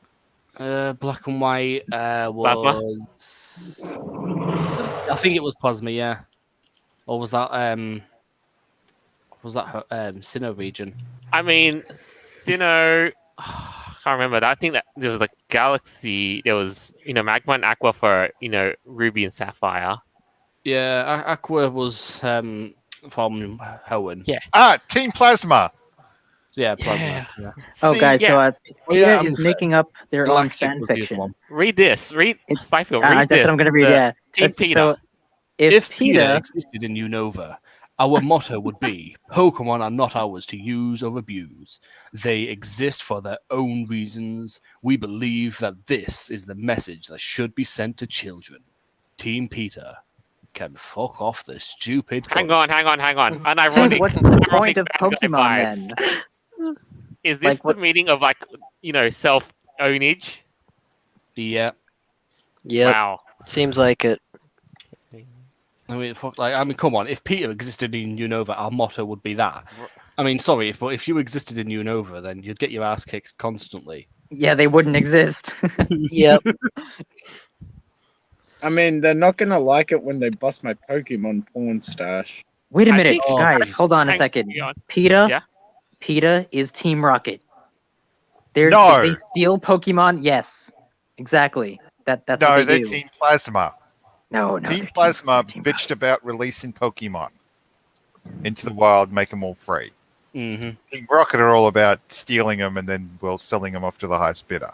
S3: Black and White was. I think it was Plasma, yeah. Or was that Sinnoh region?
S1: I mean, Sinnoh, I can't remember. I think that there was a Galaxy. There was, Magma and Aqua for, Ruby and Sapphire.
S3: Yeah, Aqua was from Hoenn.
S1: Yeah.
S4: Team Plasma.
S3: Yeah, Plasma. Yeah.
S2: Oh,
S1: See,
S2: guys,
S1: yeah.
S2: so Peter
S3: yeah,
S2: is making up their own
S3: Galactic
S2: fan
S3: was the other
S2: fiction.
S3: one.
S1: Read this. Stifle, read
S2: That's
S1: this.
S2: what I'm gonna read.
S1: The
S2: Yeah,
S1: Team Peter.
S2: So
S3: If
S2: Peter,
S3: Peter existed in Unova, our motto would be Pokemon are not ours to use or abuse. They exist for their own reasons. We believe that this is the message that should be sent to children. Team Peter can fuck off the stupid.
S1: Hang on. Unironic.
S2: what's the point of
S1: bad guy
S2: Pokemon
S1: vibes.
S2: then?
S1: Is this
S2: Like,
S1: the meaning of self-ownage?
S3: Yeah.
S5: Yep.
S1: Wow.
S5: Seems like it.
S3: I mean, come on. If Peter existed in Unova, our motto would be that. I mean, sorry, but if you existed in Unova, then you'd get your ass kicked constantly.
S2: Yeah, they wouldn't exist.
S5: Yep.
S6: I mean, they're not gonna like it when they bust my Pokemon porn stash.
S2: Wait a
S1: I
S2: minute,
S1: think-
S2: guys. Hold on a
S1: Hang
S2: second.
S1: on.
S2: PETA.
S1: Yeah?
S2: PETA is Team Rocket.
S4: No.
S2: They steal Pokemon. Yes, exactly. That's
S4: No,
S2: what they
S4: they're
S2: do.
S4: Team Plasma.
S2: No,
S4: Team
S2: they're
S4: Plasma
S2: Team
S4: bitched about releasing Pokemon into the wild, make them all free.
S3: Mm-hmm.
S4: Team Rocket are all about stealing them and then, selling them off to the highest bidder.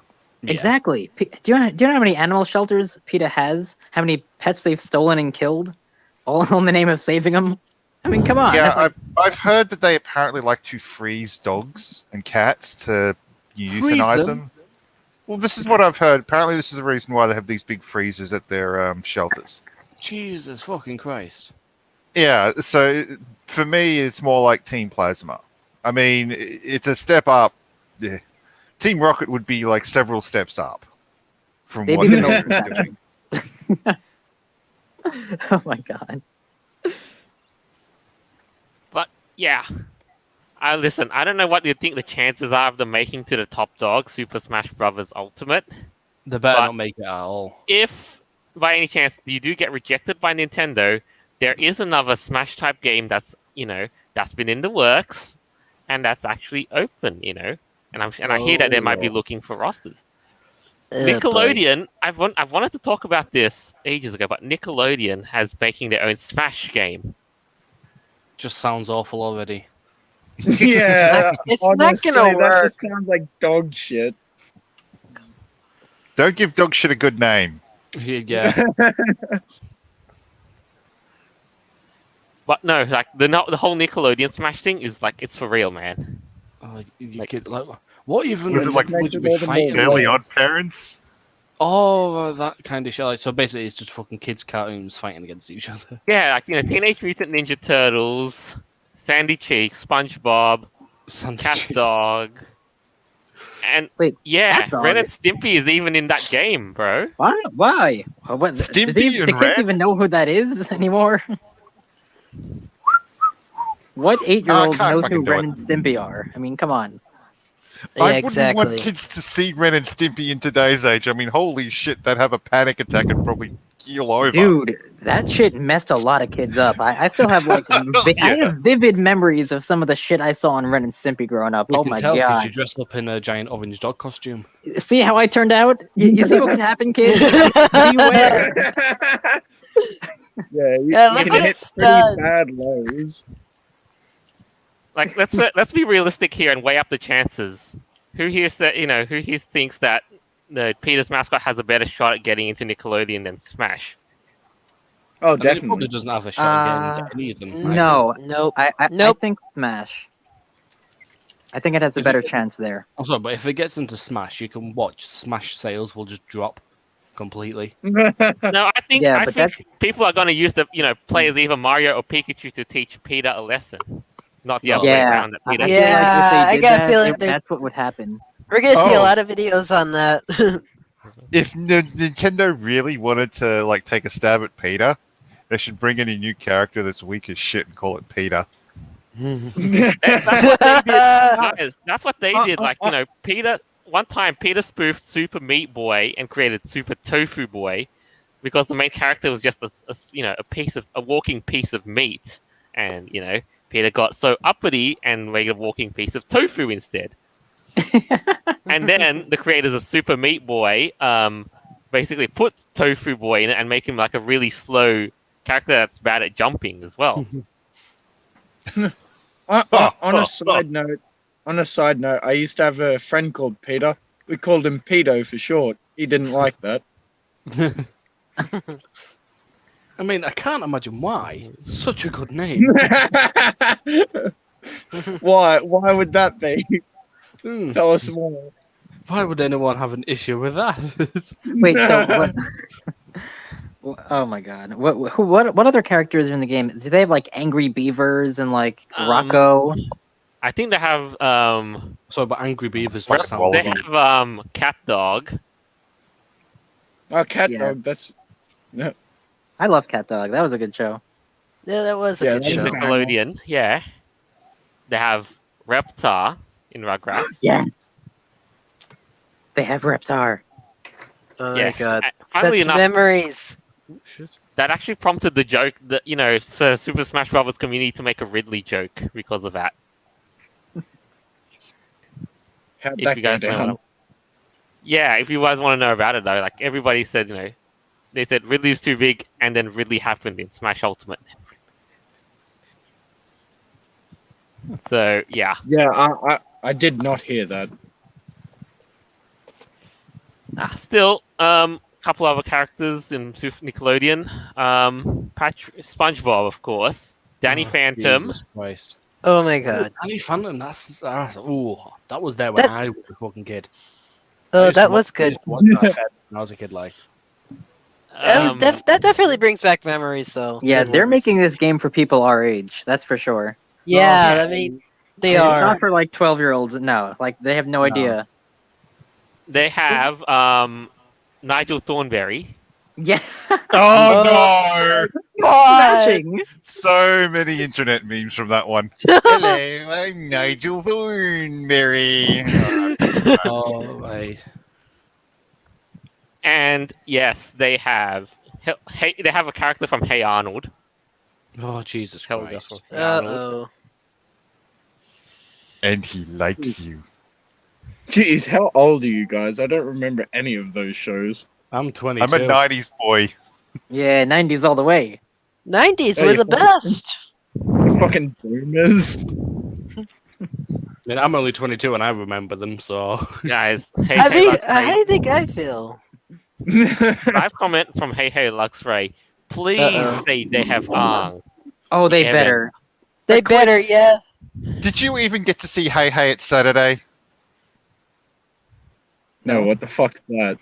S2: Exactly. Do you know how many animal shelters PETA has? How many pets they've stolen and killed, all in the name of saving them? I mean, come on.
S4: Yeah,
S2: that's like-
S4: I've heard that they apparently like to freeze dogs and cats to euthanize them. Well, this is what I've heard. Apparently, this is the reason why they have these big freezers at their shelters.
S3: Jesus fucking Christ.
S4: Yeah, so for me, it's more like Team Plasma. I mean, it's a step up. Yeah. Team Rocket would be like several steps up from
S2: They'd
S4: what
S2: be the
S4: they're
S2: most
S4: doing.
S2: Oh my god.
S1: Yeah. Listen, I don't know what you think the chances are of them making to the top dog, Super Smash Bros. Ultimate.
S3: They better
S1: But-
S3: not make it at all.
S1: If, by any chance, you do get rejected by Nintendo, there is another Smash type game that's been in the works, and that's actually open, And I hear that they might be looking for rosters.
S5: Boy.
S1: Nickelodeon, I've wanted to talk about this ages ago, but Nickelodeon has making their own Smash game.
S3: Just sounds awful already.
S6: Yeah,
S5: It's not
S6: honestly,
S5: gonna
S6: that
S5: work.
S6: just sounds like dog shit.
S4: Don't give dog shit a good name.
S3: Yeah.
S1: But no, the whole Nickelodeon Smash thing is it's for real, man.
S3: What even
S4: Was it like
S3: would you be fighting?
S4: Fairly Odd
S6: worse.
S4: Parents?
S3: Oh, that kind of show. Like, so basically, it's just fucking kids' cartoons fighting against each other.
S1: Yeah, like Teenage Mutant Ninja Turtles, Sandy Cheek, SpongeBob, Cat Dog, and
S2: Wait,
S1: yeah,
S2: Cat Dog?
S1: Ren and Stimpy is even in that game, bro.
S2: Why? Why? What?
S4: Stimpy
S2: Do
S4: and
S2: kids
S4: Ren?
S2: even know who that is anymore? What
S4: I
S2: 8-year-old
S4: can't
S2: knows
S4: fucking
S2: who
S4: do
S2: Ren
S4: it.
S2: and Stimpy are? I mean, come on.
S5: Yeah,
S4: I wouldn't
S5: exactly.
S4: want kids to see Ren and Stimpy in today's age. I mean, holy shit, they'd have a panic attack and probably keel over.
S2: Dude, that shit messed a lot of kids up. I still have like I
S4: Yeah.
S2: have vivid memories of some of the shit I saw on Ren and Stimpy growing up.
S3: We
S2: Oh
S3: can
S2: my
S3: tell because
S2: god!
S3: you dressed up in a giant orange dog costume.
S2: See how I turned out? You see what can happen, kids? Beware.
S6: Yeah, you,
S5: Yeah,
S6: you
S5: look
S6: can
S5: what
S6: hit
S5: it's
S6: pretty
S5: done.
S6: bad lows.
S1: Like let's be realistic here and weigh up the chances. Who here said who here thinks that Peter's mascot has a better shot at getting into Nickelodeon than Smash?
S6: Oh,
S3: I mean, it probably
S6: definitely.
S3: doesn't have a shot at getting into any of them. I
S2: No,
S5: Nope.
S2: I
S5: Nope.
S2: think Smash. I think it has a
S3: If
S2: better
S3: it-
S2: chance there.
S3: I'm sorry, but if it gets into Smash, you can watch Smash sales will just drop completely.
S1: No, I think
S2: Yeah,
S1: I
S2: but
S1: think people are going to use the play as either Mario or Pikachu to teach Peter a lesson, not the other way
S2: Yeah,
S1: around. That
S2: I
S1: Peter
S2: feel like if
S5: Yeah,
S2: they
S5: I
S2: did
S5: gotta
S2: that,
S5: feel like
S2: that's what would happen.
S5: We're gonna see a
S4: Oh.
S5: lot of videos on that.
S4: If Nintendo really wanted to like take a stab at Peter, they should bring in a new character that's weak as shit and call it Peter.
S1: That's what they did. Guys, that's what they did. Like Peter. One time, Peter spoofed Super Meat Boy and created Super Tofu Boy because the main character was just a walking piece of meat, and Peter got so uppity and made a walking piece of tofu instead. And then the creators of Super Meat Boy basically put Tofu Boy in it and make him like a really slow character that's bad at jumping as well.
S6: On a side note, I used to have a friend called Peter. We called him Pedo for short. He didn't like that.
S3: I mean, I can't imagine why. Such a good name.
S6: Why? Why would that be?
S3: Hmm.
S6: Tell us more.
S3: Why would anyone have an issue with that?
S2: Wait, so what? Oh my god! What other characters are in the game? Do they have like Angry Beavers and like Rocco?
S1: I think they have
S3: So, but Angry Beavers
S4: Rat
S3: just sound
S1: they
S3: like
S1: have Cat Dog.
S6: Oh, Cat
S2: Yeah.
S6: Dog. That's
S2: I love Cat Dog. That was a good show.
S5: Yeah, that was a
S6: Yeah,
S5: good
S6: that's
S5: show.
S6: a-
S1: Nickelodeon, yeah. They have Reptar in Rugrats.
S2: Yes. They have Reptar.
S5: Oh
S1: Yeah.
S5: my god.
S1: Funnily
S5: Such
S1: enough,
S5: memories.
S3: shit.
S1: that actually prompted the joke that for Super Smash Bros. Community to make a Ridley joke because of that.
S6: how'd
S1: If
S6: that
S1: you
S6: go
S1: guys know,
S6: down?
S1: yeah. If you guys want to know about it though, like everybody said, they said Ridley's too big, and then Ridley happened in Smash Ultimate. So yeah,
S6: Yeah, I did not hear that.
S1: still, couple other characters in Super Nickelodeon. SpongeBob, of course. Danny
S3: Oh,
S1: Phantom.
S3: Jesus Christ.
S5: Oh my god.
S3: Danny Phantom, that was there when
S5: That-
S3: I was a fucking kid.
S5: Oh, that was good.
S3: When I was a kid, like.
S5: That definitely brings back memories, though.
S2: Yeah,
S3: Good
S2: they're
S3: ones.
S2: making this game for people our age. That's for sure.
S5: Yeah,
S3: yeah.
S5: I mean, they
S2: It's
S5: are.
S2: not for like 12-year-olds. No, like they have no idea.
S1: They have Nigel Thornberry.
S2: Yeah.
S4: Oh no!
S2: Smashing.
S4: So many internet memes from that one. Hello, I'm Nigel Thornberry.
S3: Oh, right.
S1: And yes, they have they have a character from Hey Arnold.
S3: Oh, Jesus
S1: Helga
S3: Christ.
S1: from Hey Arnold.
S5: Uh-oh.
S4: And he likes you.
S6: Jeez, how old are you guys? I don't remember any of those shows.
S3: I'm 22.
S4: I'm a 90s boy.
S2: Yeah, 90s all the way.
S5: 90s
S6: Yeah,
S5: were
S6: you
S5: the
S6: fucking-
S5: best.
S6: Fucking boomers.
S3: I mean, I'm only 22 and I remember them, so.
S1: Guys, Hey
S5: I
S1: Hey
S5: mean,
S1: Lux
S5: how do
S1: Ray.
S5: you think I feel?
S1: Live comment from Hey Hey Lux Ray. Please
S5: Uh-oh.
S1: say they have Ang.
S2: Oh, they
S1: Yeah,
S2: better.
S5: They better, yes.
S4: Did you even get to see Hey Hey It's Saturday?
S6: No, what the fuck's that?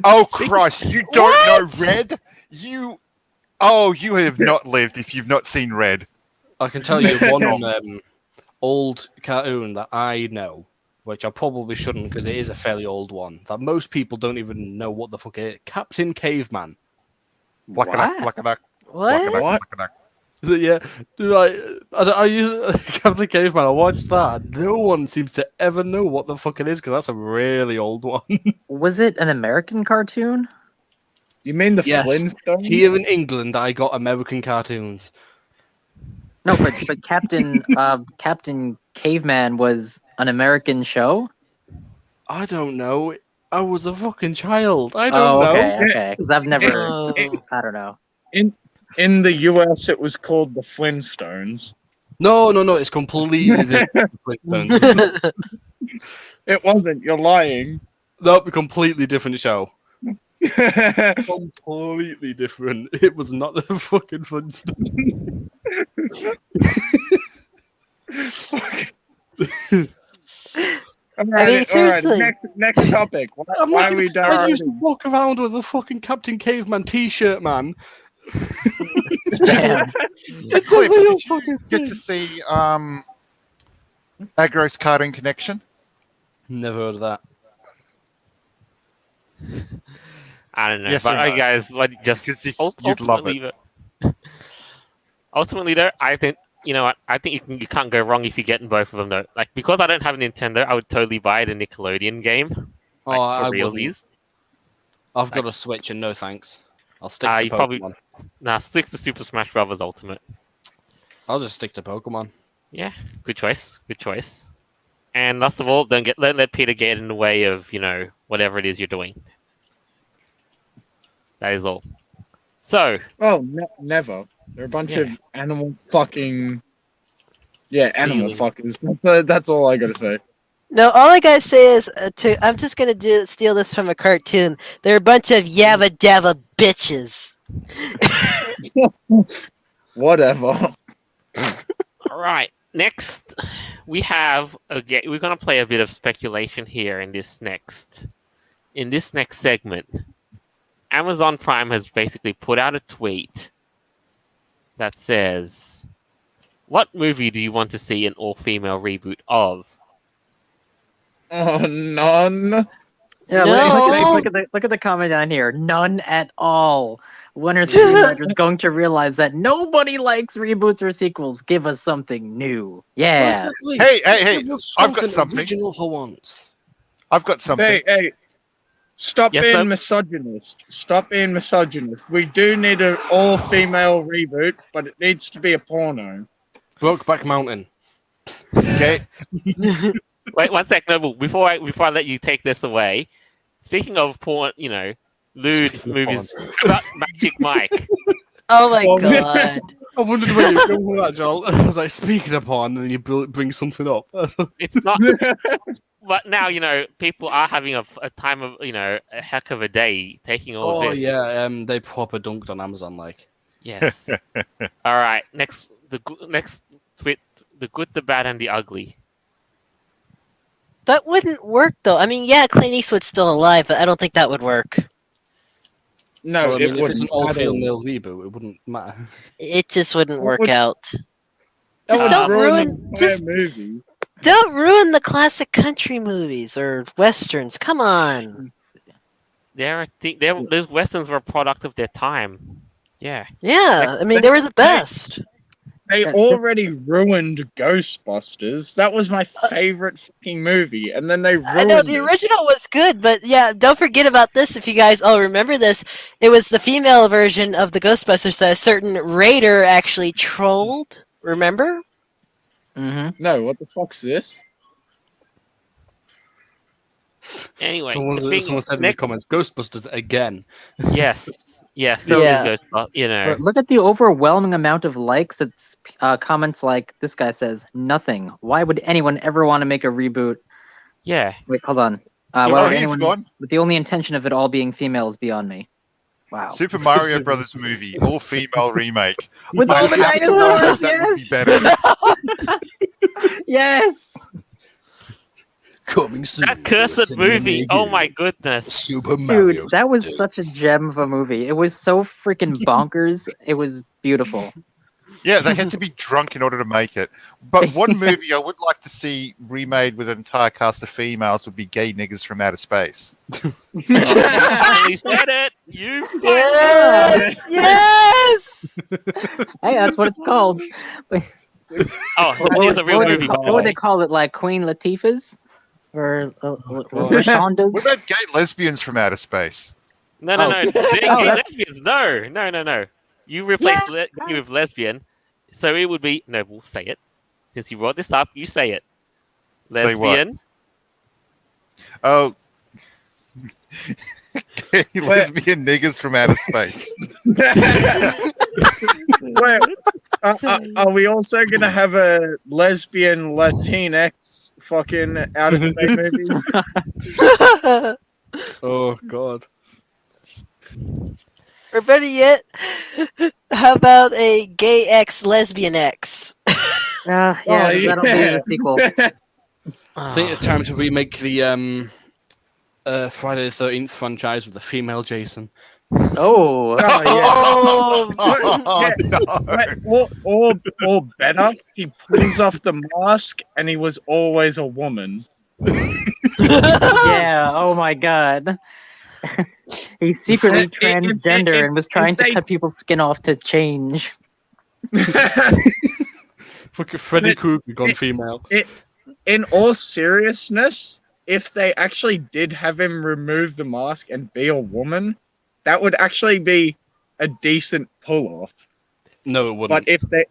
S4: Oh Christ! You don't know Red? You have not lived if you've not seen Red.
S3: I can tell you one old cartoon that I know, which I probably shouldn't because it is a fairly old one, that most people don't even know what the fuck it is. Captain Caveman.
S4: Black-a-duck.
S5: What?
S3: So yeah, like I use Captain Caveman. I watched that. And no one seems to ever know what the fuck it is because that's a really old one.
S2: Was it an American cartoon?
S6: You mean the
S3: Yes.
S6: Flintstones?
S3: Here in England, I got American cartoons.
S2: No, but Captain Caveman was an American show.
S3: I don't know. I was a fucking child. I don't know.
S2: Okay. Because I've never.
S5: Oh.
S2: I don't know.
S6: In the US, it was called the Flintstones.
S3: No. It's completely different. Flintstones.
S6: It wasn't. You're lying.
S3: Nope, completely different show. Completely different. It was not the fucking Flintstones.
S6: All right.
S5: seriously.
S6: Next topic. Why are we
S3: I used to
S6: down?
S3: walk around with a fucking Captain Caveman T-shirt, man.
S2: Damn.
S3: It's a
S4: Clips,
S3: real
S4: did you
S3: fucking
S4: get
S3: thing.
S4: to see Agro's Cartoon Connection?
S3: Never heard of that.
S1: I don't know.
S4: Yes
S1: but
S4: or no?
S1: guys, just
S4: Because you'd
S1: ultimately,
S4: love it.
S1: ultimately, though, I think you know what? I think you can't go wrong if you get in both of them, though. Like because I don't have a Nintendo, I would totally buy the Nickelodeon game.
S3: Oh,
S1: Like,
S3: I
S1: for
S3: wouldn't.
S1: realsies.
S3: I've got a Switch and no thanks. I'll stick to
S1: You
S3: Pokemon.
S1: probably nah, stick to Super Smash Bros. Ultimate.
S3: I'll just stick to Pokemon.
S1: Yeah, good choice. Good choice. And last of all, don't let Peter get in the way of whatever it is you're doing. That is all. So
S6: Oh, never. They're a bunch
S1: Yeah.
S6: of animal fucking. Yeah, animal
S1: Stealing.
S6: fuckers. That's all I gotta say.
S5: No, all I gotta say is I'm just gonna steal this from a cartoon. They're a bunch of yabba dabba bitches.
S6: Whatever.
S1: all right, next we have we're gonna play a bit of speculation here in this next segment. Amazon Prime has basically put out a tweet that says, "What movie do you want to see an all-female reboot of?"
S6: Oh, none.
S2: Yeah,
S5: No.
S2: look at the comment down here. None at all. When are screenwriters going to realize that nobody likes reboots or sequels? Give us something new.
S3: Well,
S2: Yeah.
S3: exactly.
S4: Hey,
S3: Just
S4: hey,
S3: give us
S4: I've got something.
S3: original for once.
S4: I've got something.
S6: Hey, stop
S1: Yes,
S6: being
S1: sir?
S6: misogynist. Stop being misogynist. We do need an all-female reboot, but it needs to be a porno.
S3: Brokeback Mountain.
S4: Okay.
S1: Wait 1 sec, Noble. Before I let you take this away, speaking of porn, lewd
S3: Speaking of
S1: movies about Magic Mike.
S5: Oh my
S6: Well,
S5: god.
S3: I wondered where you were going with that, Joel. I was like, speaking of porn, and then you bring something up.
S1: It's not. But now people are having a time of a heck of a day taking all
S3: Oh
S1: this.
S3: yeah, they proper dunked on Amazon, like.
S1: Yes. All right. Next tweet: the good, the bad, and the ugly.
S5: That wouldn't work though. I mean, yeah, Clint Eastwood's still alive, but I don't think that would work.
S6: No,
S3: Well, I mean,
S6: it
S3: if it's an
S6: wouldn't. at all.
S3: all-female reboot, it wouldn't matter.
S5: It just wouldn't
S6: That
S5: work
S6: would-
S5: out.
S6: That
S5: Just
S6: would
S5: don't ruin
S6: the entire
S5: just
S6: movie.
S5: don't ruin the classic country movies or westerns. Come on.
S1: Those westerns were a product of their time. Yeah.
S5: Yeah, I mean they were the best.
S6: They
S2: Yeah,
S6: already ruined Ghostbusters. That was my favorite fucking movie, and then they ruined
S5: I know the
S6: it.
S5: original was good, but yeah, don't forget about this if you guys all remember this. It was the female version of the Ghostbusters that a certain raider actually trolled. Remember?
S2: Mm-hmm.
S6: No, what the fuck's this?
S1: Anyway,
S3: Someone said in the comments, Ghostbusters again.
S1: Yes. Yes.
S5: So- Yeah.
S1: Goes,
S2: But look at the overwhelming amount of likes. It's comments like this guy says, "Nothing. Why would anyone ever want to make a reboot?"
S1: Yeah.
S2: Wait, hold on.
S1: Yeah,
S2: Why
S1: well,
S2: would
S4: here's
S2: anyone?
S4: one.
S2: With the only intention of it all being female is beyond me. Wow.
S4: Super Mario Brothers movie, all female remake.
S2: With
S4: I
S2: all the
S4: have to
S2: dinosaurs,
S4: believe that would
S2: yes,
S4: be better.
S2: yes.
S3: Coming soon.
S1: That
S3: to a
S1: cursed
S3: cinema near
S1: movie. Oh
S3: you.
S1: my goodness.
S3: Super Mario.
S2: Dude, that was
S3: Sisters.
S2: such a gem of a movie. It was so freaking bonkers. It was beautiful.
S4: Yeah, they had to be drunk in order to make it. But one movie I would like to see remade with an entire cast of females would be Gay Niggers from Outer Space.
S1: Finally said it. You
S5: Yes! Yes!
S2: Hey, that's what it's called.
S1: Oh, that is a real movie. by the
S2: What would they
S1: way.
S2: call it? Like Queen Latifah's? Or
S3: God.
S2: Rashonda's?
S4: What about gay lesbians from outer space?
S1: No, no,
S2: Oh.
S1: no. They're
S2: Oh,
S1: gay
S2: that's-
S1: lesbians. No. You replace gay with lesbian. So it would be, no, we'll say it. Since you brought this up, you say it.
S4: Say what?
S1: Lesbian.
S4: Oh, gay lesbian niggers from outer space.
S6: Wait, are we also gonna have a lesbian Latinx fucking outer space movie?
S3: Oh God.
S5: Or better yet, how about a gay X lesbian X?
S2: Yeah, that'll be the sequel.
S3: I think it's time to remake the Friday the 13th franchise with the female Jason.
S2: Oh,
S6: Oh
S5: Oh,
S6: yeah.
S4: No.
S6: Or better, he pulls off the mask and he was always a woman.
S2: yeah. Oh my god. He's secretly
S6: If-
S2: transgender
S6: if-
S2: and was
S6: if
S2: trying to
S6: they-
S2: cut people's skin off to change.
S3: Fucking Freddy Krueger gone female.
S6: In all seriousness, if they actually did have him remove the mask and be a woman, that would actually be a decent pull-off.
S3: No, it wouldn't.
S6: But if they,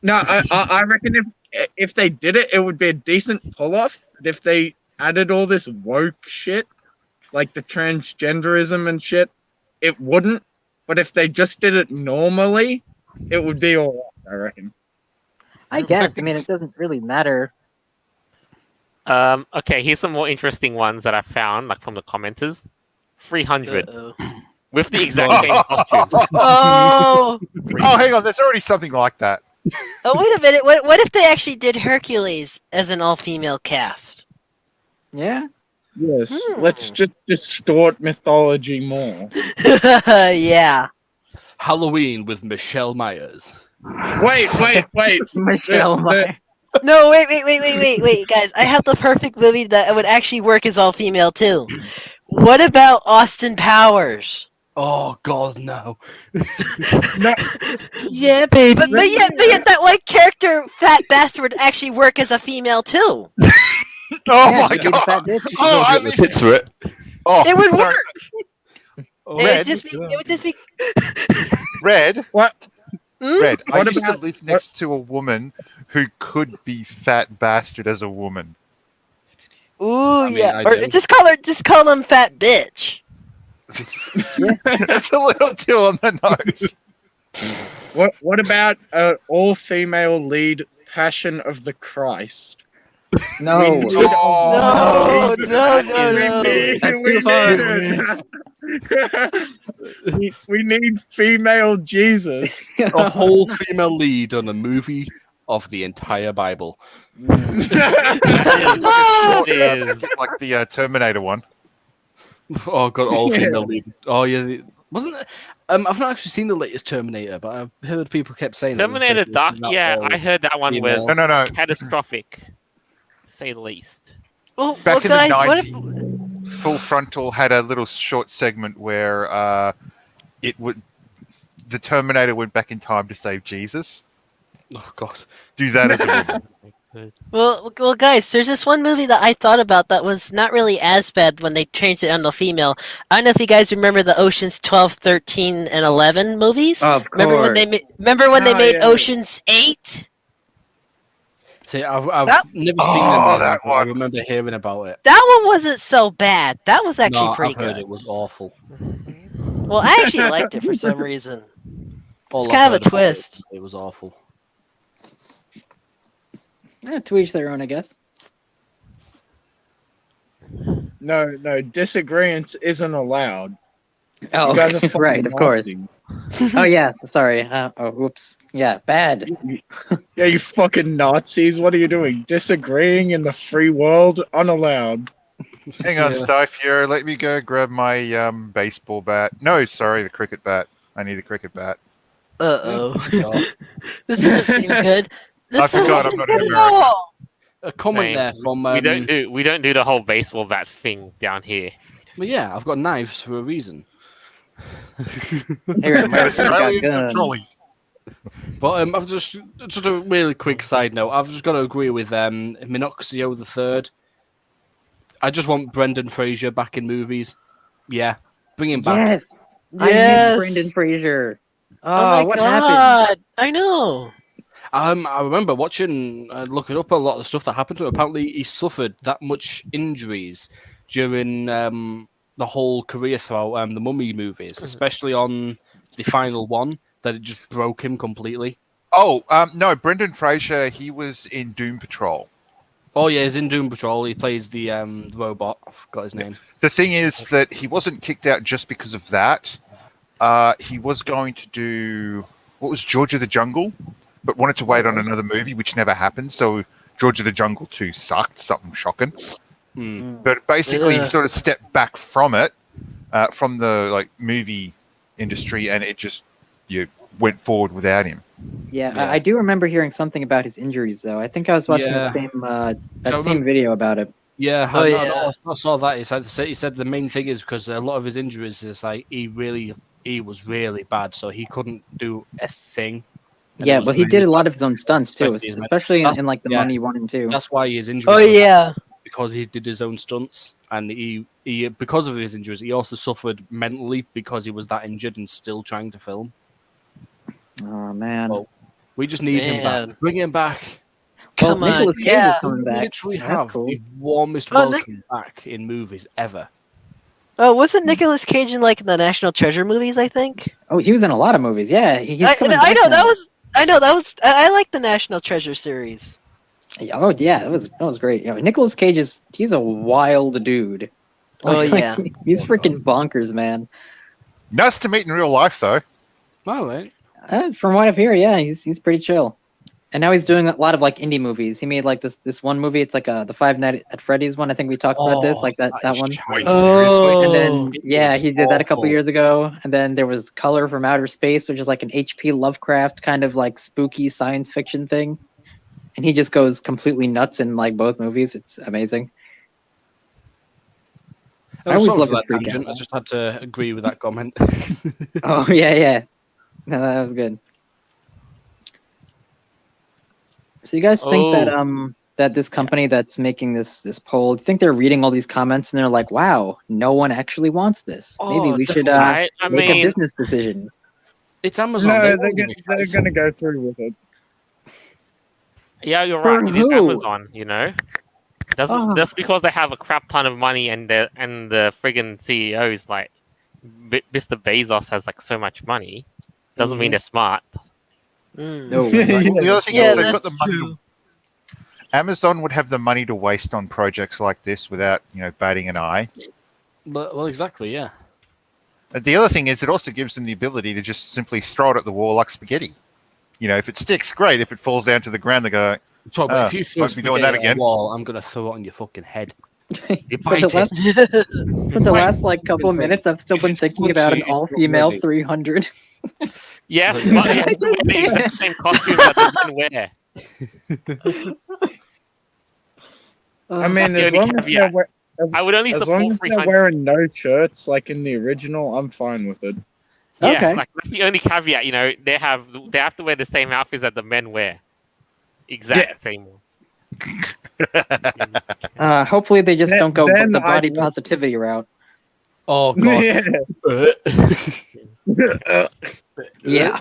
S6: no, I reckon if they did it, it would be a decent pull-off. But if they added all this woke shit, like the transgenderism and shit, it wouldn't. But if they just did it normally, it would be alright, I reckon.
S2: I guess. I mean, it doesn't really matter.
S1: Okay, here's some more interesting ones that I found, like from the commenters. 300
S5: Uh-oh.
S1: with the exact same costumes.
S5: Oh!
S4: Oh, hang on. There's already something like that.
S5: Oh, wait a minute. What if they actually did Hercules as an all-female cast?
S2: Yeah.
S6: Yes,
S5: Hmm.
S6: let's just distort mythology more.
S5: Yeah.
S3: Halloween with Michelle Myers.
S6: Wait.
S2: Michelle
S6: the-
S2: Meyer.
S5: No, wait, guys. I have the perfect movie that would actually work as all-female, too. What about Austin Powers?
S3: Oh God, no.
S5: Yeah, baby. But yet that white character, fat bastard, would actually work as a female, too.
S4: Oh
S2: Yeah,
S4: my
S2: you get a fat
S4: god!
S2: bitch.
S4: Oh, I
S3: the
S4: missed
S3: tits for it.
S4: Oh,
S5: It would
S4: sorry.
S5: work. It
S4: Red,
S5: would just be.
S4: Red,
S6: What?
S5: Hmm?
S4: Red. I
S6: What
S4: used
S6: about-
S4: to live next to a woman who could be fat bastard as a woman.
S5: Ooh,
S3: mean,
S5: yeah.
S3: I
S5: Or
S3: do.
S5: just call them fat bitch.
S4: That's a little too on the nose.
S6: What about all-female lead Passion of the Christ?
S2: No.
S6: We need-
S4: Oh,
S5: No.
S2: That's too far.
S6: we need female Jesus.
S3: A whole female lead on a movie of the entire Bible.
S1: That is
S4: like the Terminator one.
S3: Oh God, all female lead. Oh yeah, wasn't it? I've not actually seen the latest Terminator, but I've heard people kept saying it was
S1: Terminator
S3: basically
S1: Dark.
S3: not
S1: Yeah,
S3: all
S1: I heard that one was
S3: female.
S4: No.
S1: catastrophic, to say the least.
S5: Well,
S4: Back in
S5: guys,
S4: the
S5: what if,
S4: 90s, Full Frontal had a little short segment where the Terminator went back in time to save Jesus.
S3: Oh God.
S4: Do that as a woman.
S5: well, guys, there's this one movie that I thought about that was not really as bad when they changed it on the female. I don't know if you guys remember the Oceans 12, 13, and 11 movies.
S2: Of
S5: Remember when
S2: course.
S5: they made
S6: yeah.
S5: Oceans 8?
S3: See, I've
S5: That-
S3: never
S4: Oh,
S3: seen them.
S4: that
S3: I
S4: one.
S3: remember hearing about it.
S5: That one wasn't so bad. That was actually
S3: No,
S5: pretty
S3: I've heard
S5: good.
S3: it was awful.
S5: Well, I actually liked it for some reason.
S3: All
S5: It's
S3: I've
S5: kind of a
S3: heard about
S5: twist.
S3: It was awful.
S2: To each their own, I guess.
S6: No, disagreement isn't allowed.
S2: Oh,
S6: You guys are fucking
S2: right, of course.
S6: Nazis.
S2: Oh, yeah. Sorry. Whoops. Yeah, bad.
S6: Yeah, you fucking Nazis. What are you doing? Disagreeing in the free world? Unallowed.
S4: Hang on,
S3: Yeah.
S4: Stifio. Let me go grab my baseball bat. No, sorry, the cricket bat. I need a cricket bat.
S5: Uh
S3: Yeah.
S5: oh. This doesn't seem good.
S4: I
S5: This doesn't
S4: forgot I'm
S5: seem
S4: not
S5: good
S4: in
S5: at
S4: America.
S5: all.
S3: A comment
S1: Same.
S3: there from
S1: we don't do the whole baseball bat thing down here.
S3: Well, yeah, I've got knives for a reason.
S2: Here in
S4: And
S2: America, we got
S4: Australians have
S2: guns.
S4: trolleys.
S3: But I've just a really quick side note. I've just got to agree with Minoxidil the Third. I just want Brendan Fraser back in movies. Yeah, bring him back.
S2: Yes, I miss
S5: Yes.
S2: Brendan Fraser.
S5: Oh my
S2: what happened?
S5: god. I know.
S3: I remember watching, looking up a lot of the stuff that happened to him. Apparently, he suffered that much injuries during the whole career throughout the Mummy movies, especially on the final one, that it just broke him completely.
S4: Oh, no, Brendan Fraser, he was in Doom Patrol.
S3: Oh yeah, he's in Doom Patrol. He plays the robot. I forgot his name.
S4: The thing is that he wasn't kicked out just because of that. He was going to do, what was George of the Jungle, but wanted to wait on another movie, which never happened. So George of the Jungle 2 sucked, something shocking. But basically, he sort of stepped back from it, from the movie industry, and it just went forward without him.
S2: Yeah,
S3: Yeah.
S2: I do remember hearing something about his injuries, though. I think I was watching
S3: Yeah.
S2: that
S3: So
S2: same video about it.
S3: Yeah,
S5: Oh,
S3: I,
S5: yeah.
S3: I saw that. He said the main thing is because a lot of his injuries is like he was really bad, so he couldn't do a thing. And it
S2: Yeah,
S3: was
S2: but he
S3: really
S2: did a
S3: bad.
S2: lot of his own stunts too,
S3: Especially his men-
S2: especially
S3: That's-
S2: in like the
S3: yeah.
S2: Mummy 1 and 2.
S3: That's why his injuries.
S5: Oh
S3: were
S5: yeah.
S3: because he did his own stunts, and he because of his injuries, he also suffered mentally because he was that injured and still trying to film.
S2: Oh man.
S3: Well, we just need him
S5: Man.
S3: back. Bring him back.
S2: Well,
S5: Come on.
S2: Nicolas Cage
S5: Yeah.
S2: is coming
S3: We
S2: back.
S3: literally
S2: That's
S3: have
S2: cool.
S3: the warmest
S5: Oh,
S3: welcome back in movies ever.
S5: Oh, wasn't Nicolas Cage in like the National Treasure movies? I think.
S2: Oh, he was in a lot of movies. Yeah, he's
S5: I
S2: coming
S5: know
S2: back
S5: that
S2: now.
S5: was. I know that was. I like the National Treasure series.
S2: Oh yeah, that was great. Nicolas Cage he's a wild dude.
S5: Oh, yeah.
S2: He's freaking bonkers, man.
S4: Nice to meet in real life, though.
S3: All right.
S2: From what I've heard, yeah, he's pretty chill. And now he's doing a lot of like indie movies. He made like this one movie. It's like the Five Nights at Freddy's one. I think we talked about this, like that
S3: is
S2: one.
S4: Wait,
S3: giant.
S4: seriously?
S2: And then
S3: It
S2: yeah,
S3: was
S2: he did that a couple
S3: awful.
S2: years ago. And then there was Color from Outer Space, which is like an H.P. Lovecraft kind of like spooky science fiction thing. And he just goes completely nuts in like both movies. It's amazing. I always
S3: sorry
S2: love
S3: for
S2: his
S3: that
S2: freak
S3: tangent.
S2: out.
S3: I just had to agree with that comment.
S2: Oh yeah. No, that was good. So you guys think that that this company that's making this poll, do you think they're reading all these comments and they're like, wow, no one actually wants this. Maybe
S3: Oh,
S2: we should
S3: definitely.
S1: I
S2: make a
S1: mean,
S2: business decision.
S3: It's Amazon.
S6: No,
S3: they
S6: they're
S3: won't give
S6: gonna,
S3: a
S6: they're
S3: shit.
S6: gonna go through with it.
S1: yeah, you're
S2: For
S1: right. It is
S2: who?
S1: Amazon, you know.
S2: Oh.
S1: That's because they have a crap ton of money, and the friggin' CEOs like Mr. Bezos has like so much money. Doesn't mean they're smart.
S5: Mm.
S2: No.
S4: Well, the other thing
S5: Yeah,
S4: is they've got
S5: that's
S4: the money.
S5: true.
S4: Amazon would have the money to waste on projects like this without, batting an eye.
S3: Well, exactly, yeah.
S4: The other thing is it also gives them the ability to just simply throw it at the wall like spaghetti. If it sticks, great. If it falls down to the ground, they go,
S3: So, but if you throw
S4: won't be doing that
S3: spaghetti at
S4: again.
S3: the wall, I'm gonna throw it on your fucking head. You
S2: For the
S3: bite
S2: last,
S3: it.
S2: for the
S3: Right.
S2: last like couple of minutes, I've still
S3: If
S2: been
S3: it's
S2: thinking about an
S3: punchy, it's not
S2: all-female
S3: ready.
S2: 300.
S1: Yes,
S3: Yeah.
S1: but you have to wear the exact same costume that the men wear.
S6: I mean,
S1: That's
S6: as
S1: the only
S6: long as
S1: caveat.
S6: they're
S1: I would only
S6: as
S1: support
S6: long as they're
S1: 300.
S6: wearing no shirts like in the original, I'm fine with it.
S1: Yeah,
S2: Okay.
S1: like that's the only caveat. They have to wear the same outfits that the men wear, exact
S6: Yeah.
S1: same ones.
S2: Hopefully they just
S6: Then-
S2: don't go
S6: then
S2: the body
S6: I'd-
S2: positivity route.
S3: Oh god.
S2: Yeah.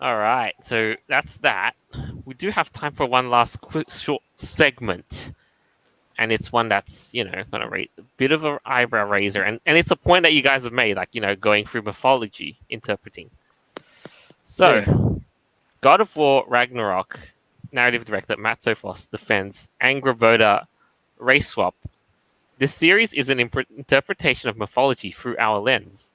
S1: All right, so that's that. We do have time for one last quick short segment, and it's one that's gonna rate a bit of an eyebrow raiser, and it's a point that you guys have made, like going through mythology, interpreting. So, God of War Ragnarok, narrative director Matt Sofos defends Angraboda Race Swap. This series is an interpretation of mythology through our lens.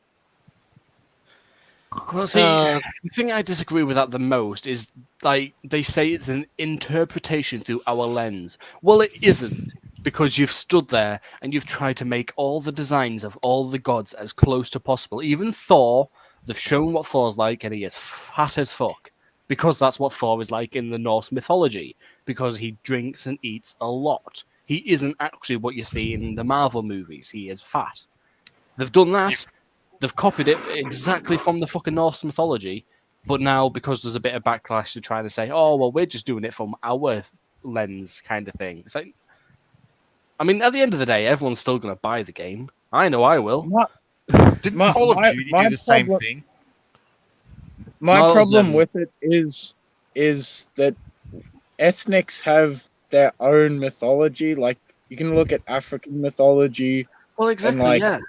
S3: Well, see, the thing I disagree with that the most is like they say it's an interpretation through our lens. Well, it isn't because you've stood there and you've tried to make all the designs of all the gods as close to possible. Even Thor, they've shown what Thor's like, and he is fat as fuck because that's what Thor is like in the Norse mythology. Because he drinks and eats a lot. He isn't actually what you see in the Marvel movies. He is fat. They've done that. They've copied it exactly from the fucking Norse mythology, but now because there's a bit of backlash to try to say, oh, well, we're just doing it from our lens kind of thing. It's like, I mean, at the end of the day, everyone's still going to buy the game. I know I will.
S4: Didn't Call of Duty do the same thing?
S6: My
S3: No,
S6: problem with it is that ethnics have their own mythology. Like, you can look at African mythology,
S3: Well, exactly,
S6: like,
S3: yeah.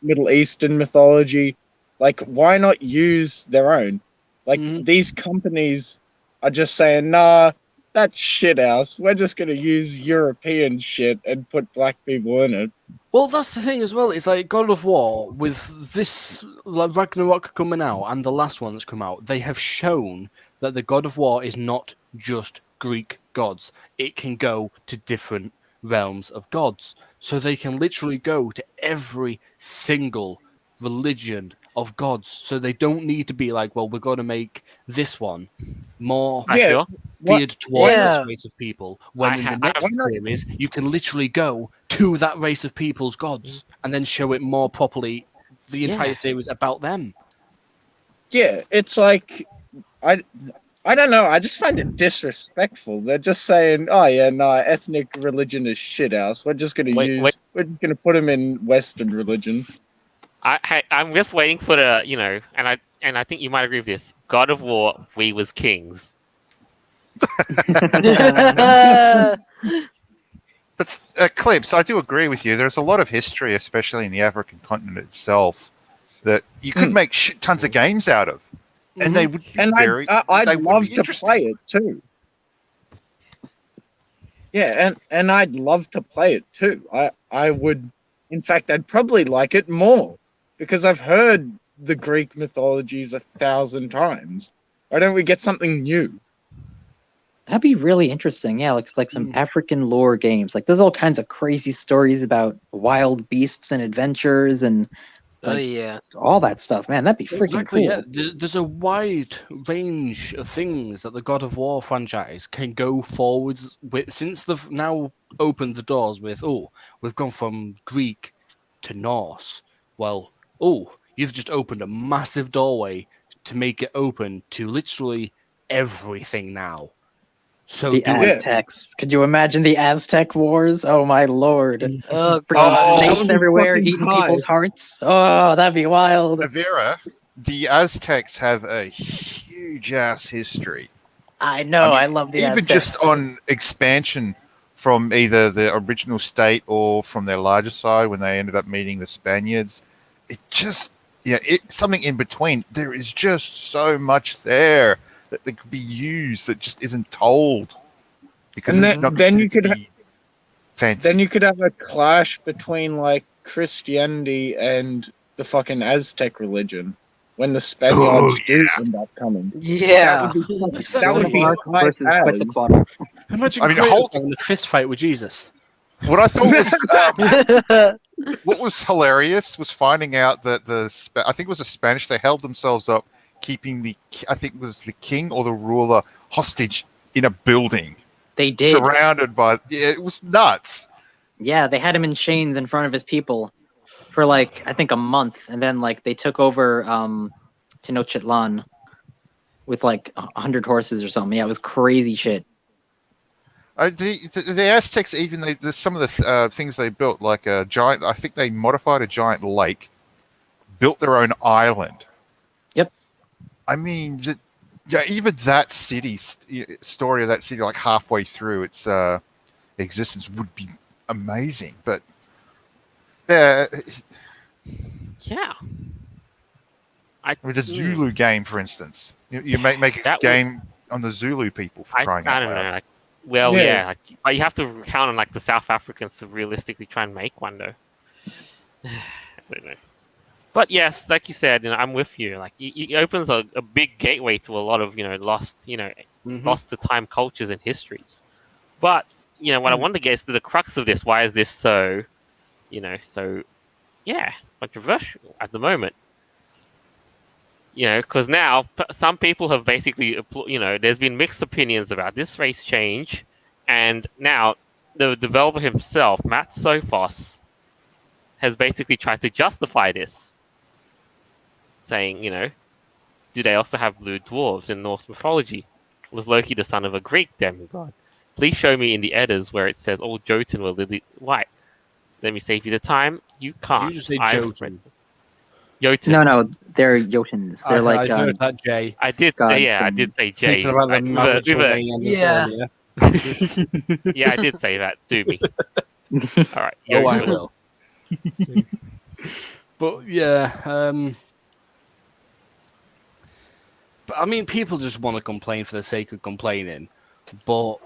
S6: Middle Eastern mythology. Like, why not use their own? Like, these companies are just saying, nah, that's shit house. We're just going to use European shit and put black people in it.
S3: Well, that's the thing as well. It's like God of War, with this like, Ragnarok coming out and the last one that's come out, they have shown that the God of War is not just Greek gods. It can go to different realms of gods. So they can literally go to every single religion of gods. So they don't need to be like, well, we're going to make this one more
S6: Yeah,
S3: steered towards
S5: Yeah.
S3: this race of people. When in the
S1: I
S3: next series, you can literally go to that race of people's gods and then show it more properly the entire series about them.
S6: Yeah, it's like I don't know. I just find it disrespectful. They're just saying, "Oh yeah, no, ethnic religion is shit house. We're just gonna we're just gonna put them in Western religion."
S1: I'm just waiting for the, and I think you might agree with this. God of War, we was kings.
S4: But Clips, I do agree with you. There's a lot of history, especially in the African continent itself, that you could make tons of games out of, and they would be
S6: I'd love to play it too. Yeah, and I'd love to play it too. I would, in fact, I'd probably like it more because I've heard the Greek mythologies 1,000 times. Why don't we get something new?
S2: That'd be really interesting. Yeah, like some African lore games. Like there's all kinds of crazy stories about wild beasts and adventures and all that stuff. Man, that'd be freaking cool.
S3: Yeah. There's a wide range of things that the God of War franchise can go forwards with since they've now opened the doors with, we've gone from Greek to Norse. Well, you've just opened a massive doorway to make it open to literally everything now. So
S2: the Aztecs. Could you imagine the Aztec wars? Oh my lord!
S5: Oh
S2: god! Snakes everywhere eating people's hearts. Oh, that'd be wild.
S4: Vera, the Aztecs have a huge ass history.
S2: I know. I love the
S4: even
S2: Aztecs.
S4: just on expansion from either the original state or from their larger side when they ended up meeting the Spaniards. It just something in between. There is just so much there that could be used that just isn't told because it's not considered to be fancy.
S6: Then you could have a clash between like Christianity and the fucking Aztec religion when the Spaniards do end up coming.
S5: Yeah,
S6: that would be
S3: Imagine having a fist fight with Jesus.
S4: What I thought was what was hilarious was finding out that I think it was the Spanish, they held themselves up keeping I think it was the king or the ruler hostage in a building.
S2: They did.
S4: Surrounded by, it was nuts.
S2: Yeah, they had him in chains in front of his people for like, I think a month. And then like they took over Tenochtitlan with like 100 horses or something. Yeah, it was crazy shit.
S4: The Aztecs, even some of the things they built, like a giant, I think they modified a giant lake, built their own island.
S2: Yep.
S4: I mean, even that story of that city, like halfway through its existence, would be amazing. But with the Zulu game, for instance, you make a game on the Zulu people for crying out loud.
S1: I don't know. But you have to count on like the South Africans to realistically try and make one, though. I don't know. But yes, like you said, I'm with you. Like it opens a big gateway to a lot of lost lost to time cultures and histories. But what I want to get is to the crux of this. Why is this so so controversial at the moment? Because now some people have basically there's been mixed opinions about this race change, and now the developer himself, Matt Sophos, has basically tried to justify this, saying, do they also have blue dwarves in Norse mythology? Was Loki the son of a Greek demigod? Please show me in the Eddas where it says all Jotun were lily white. Let me save you the time. You can't.
S3: Did you just say
S1: I've
S3: Jotun?
S1: Jotun.
S2: No, they're Jotuns. They're
S3: I heard that, Jay.
S1: I did.
S2: God,
S1: I did say Jay.
S3: Speaking about the marital
S1: with
S3: thing and this
S5: Yeah.
S3: earlier.
S1: yeah, I did say that to me. All right.
S3: Oh, I
S1: Jotun.
S3: will. But yeah, but I mean, people just want to complain for the sake of complaining, but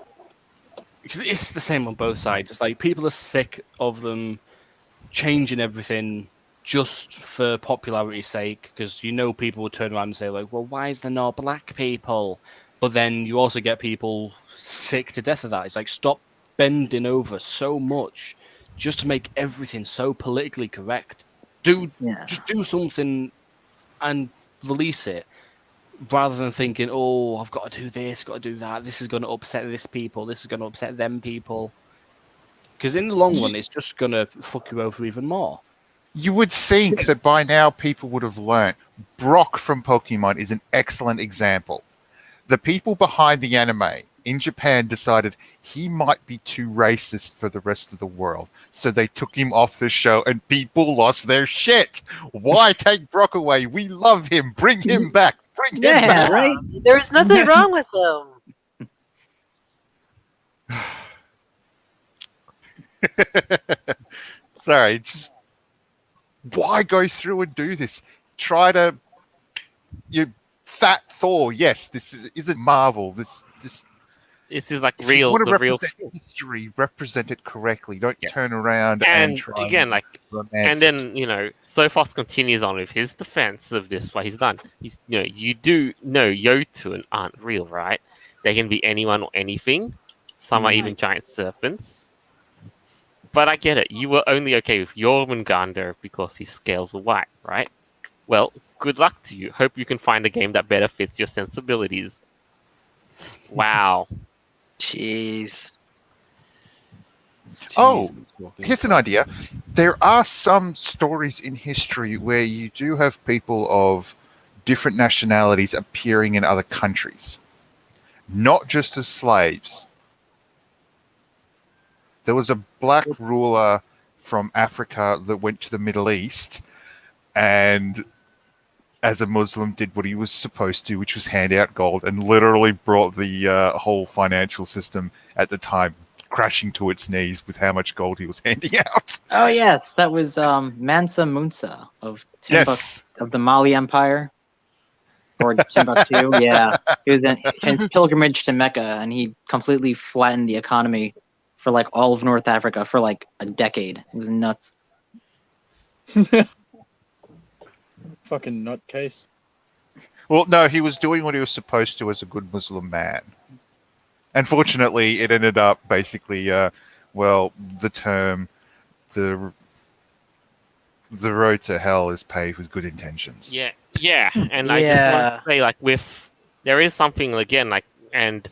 S3: because it's the same on both sides. It's like people are sick of them changing everything just for popularity's sake, because people will turn around and say like, well, why is there no black people? But then you also get people sick to death of that. It's like, stop bending over so much just to make everything so politically correct. Just do something and release it, rather than thinking, oh, I've got to do this, got to do that, this is going to upset this people, this is going to upset them people. Because in the long run, it's just going to fuck you over even more.
S4: You would think that by now people would have learnt. Brock from Pokemon is an excellent example. The people behind the anime in Japan decided he might be too racist for the rest of the world. So they took him off the show and people lost their shit. Why take Brock away? We love him. Bring him back. Bring him back.
S2: right.
S5: There was nothing wrong with them.
S4: Sorry, just why go through and do this? Try to fat Thor. Yes, this isn't Marvel. This
S1: is like
S4: if you
S1: real.
S4: want to
S1: The real.
S4: represent history, represent it correctly. Don't
S1: Yes.
S4: turn around
S1: And
S4: try
S1: again,
S4: and
S1: like,
S4: romance
S1: and
S4: it.
S1: then Sophos continues on with his defense of this. What he's done. He's you do know Jotun aren't real, right? They can be anyone or anything. Some are even giant serpents. But I get it. You were only okay with Jormungandr because his scales were white, right? Well, good luck to you. Hope you can find a game that better fits your sensibilities. Wow.
S5: Jeez.
S4: Oh,
S3: Jesus fucking
S4: here's an
S3: Christ.
S4: idea. There are some stories in history where you do have people of different nationalities appearing in other countries, not just as slaves. There was a black ruler from Africa that went to the Middle East and as a Muslim did what he was supposed to, which was hand out gold, and literally brought the whole financial system at the time crashing to its knees with how much gold he was handing out.
S2: Oh yes, that was Mansa Musa of
S4: Yes.
S2: of the Mali Empire, or Timbuktu. Yeah, he was in his pilgrimage to Mecca, and he completely flattened the economy for like all of North Africa for like a decade. It was nuts.
S6: Fucking nutcase.
S4: Well, no, he was doing what he was supposed to as a good Muslim man. Unfortunately, it ended up basically, the term, the road to hell is paved with good intentions.
S1: Yeah. And I just want to say, like, there is something again, like, and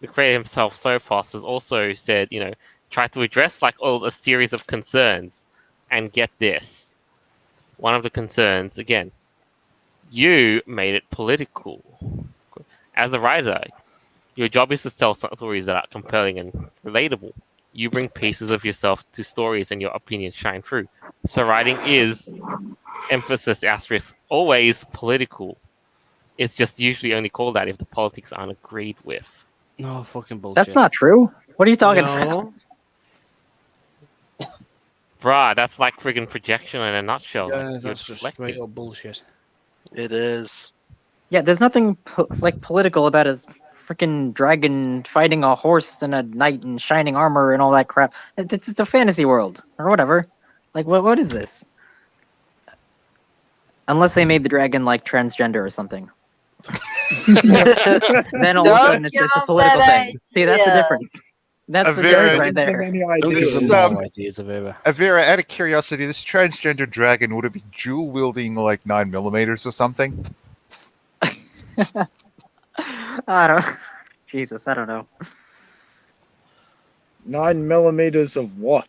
S1: the creator himself, Sophos, has also said, try to address like a series of concerns, and get this. One of the concerns, again, you made it political. As a writer, your job is to tell stories that are compelling and relatable. You bring pieces of yourself to stories and your opinions shine through. So writing is, emphasis asterisk, always political. It's just usually only called that if the politics aren't agreed with.
S3: No fucking bullshit.
S2: That's not true. What are you talking about?
S1: Bruh, that's like friggin' projection in a nutshell.
S3: Yeah,
S1: like, you're
S3: that's just
S1: reflecting.
S3: straight up bullshit.
S5: It is.
S2: Yeah, there's nothing political about his freaking dragon fighting a horse and a knight in shining armor and all that crap. It's a fantasy world or whatever. Like what is this? Unless they made the dragon like transgender or something. Then all of a
S5: Don't
S2: sudden it's
S5: give
S2: a
S5: 'em
S2: political
S5: that
S2: thing. See, that's the
S5: idea.
S2: difference. That's the
S4: Vera,
S2: difference right
S6: Don't give
S2: there.
S6: any
S3: Don't give them
S6: ideas.
S3: more ideas, Avera.
S4: Avera, out of curiosity, this transgender dragon, would it be dual wielding like 9mm or something?
S2: I don't. Jesus, I don't know.
S6: 9mm of what?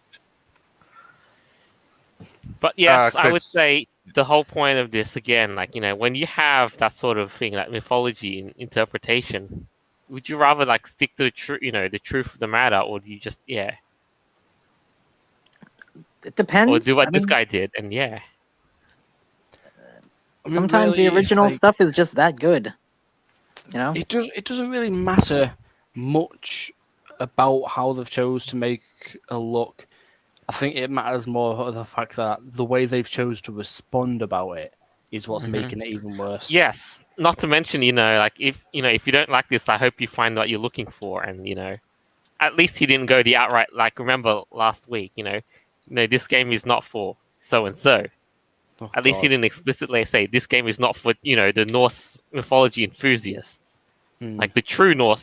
S1: But yes, I would
S4: clips.
S1: say the whole point of this again, like when you have that sort of thing, like mythology and interpretation, would you rather like stick to the truth, the truth of the matter, or do you just
S2: It
S1: or
S2: depends.
S1: do what
S2: I
S1: this
S2: mean,
S1: guy did, and
S3: I mean,
S2: sometimes the
S3: really, it's
S2: original
S3: like-
S2: stuff is just that good. You know?
S3: It doesn't really matter much about how they've chose to make a look. I think it matters more of the fact that the way they've chose to respond about it is what's
S1: Mhm.
S3: making it even worse.
S1: yes, not to mention, like if you don't like this, I hope you find what you're looking for, and at least he didn't go the outright like. Remember last week, this game is not for so and so.
S3: Oh,
S1: At least he
S3: God.
S1: didn't explicitly say this game is not for the Norse mythology enthusiasts,
S3: Hmm.
S1: like the true Norse,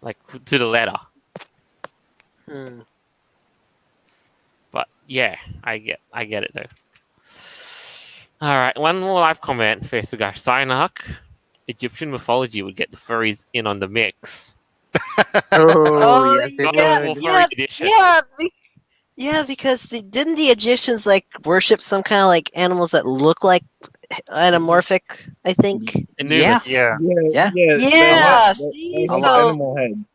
S1: like to the letter.
S5: Hmm.
S1: But yeah, I get it though. All right, one more live comment. First, guy Sinark. Egyptian mythology would get the furries in on the mix.
S2: Oh, yes,
S1: Not
S2: it
S1: a
S2: would.
S1: full furry edition.
S5: Yeah, because didn't the Egyptians like worship some kind of like animals that look like anamorphic? I think.
S1: Anubis.
S4: Yeah.
S2: Yeah.
S5: Yeah,
S6: They
S5: see,
S6: have
S5: so-
S6: animal head.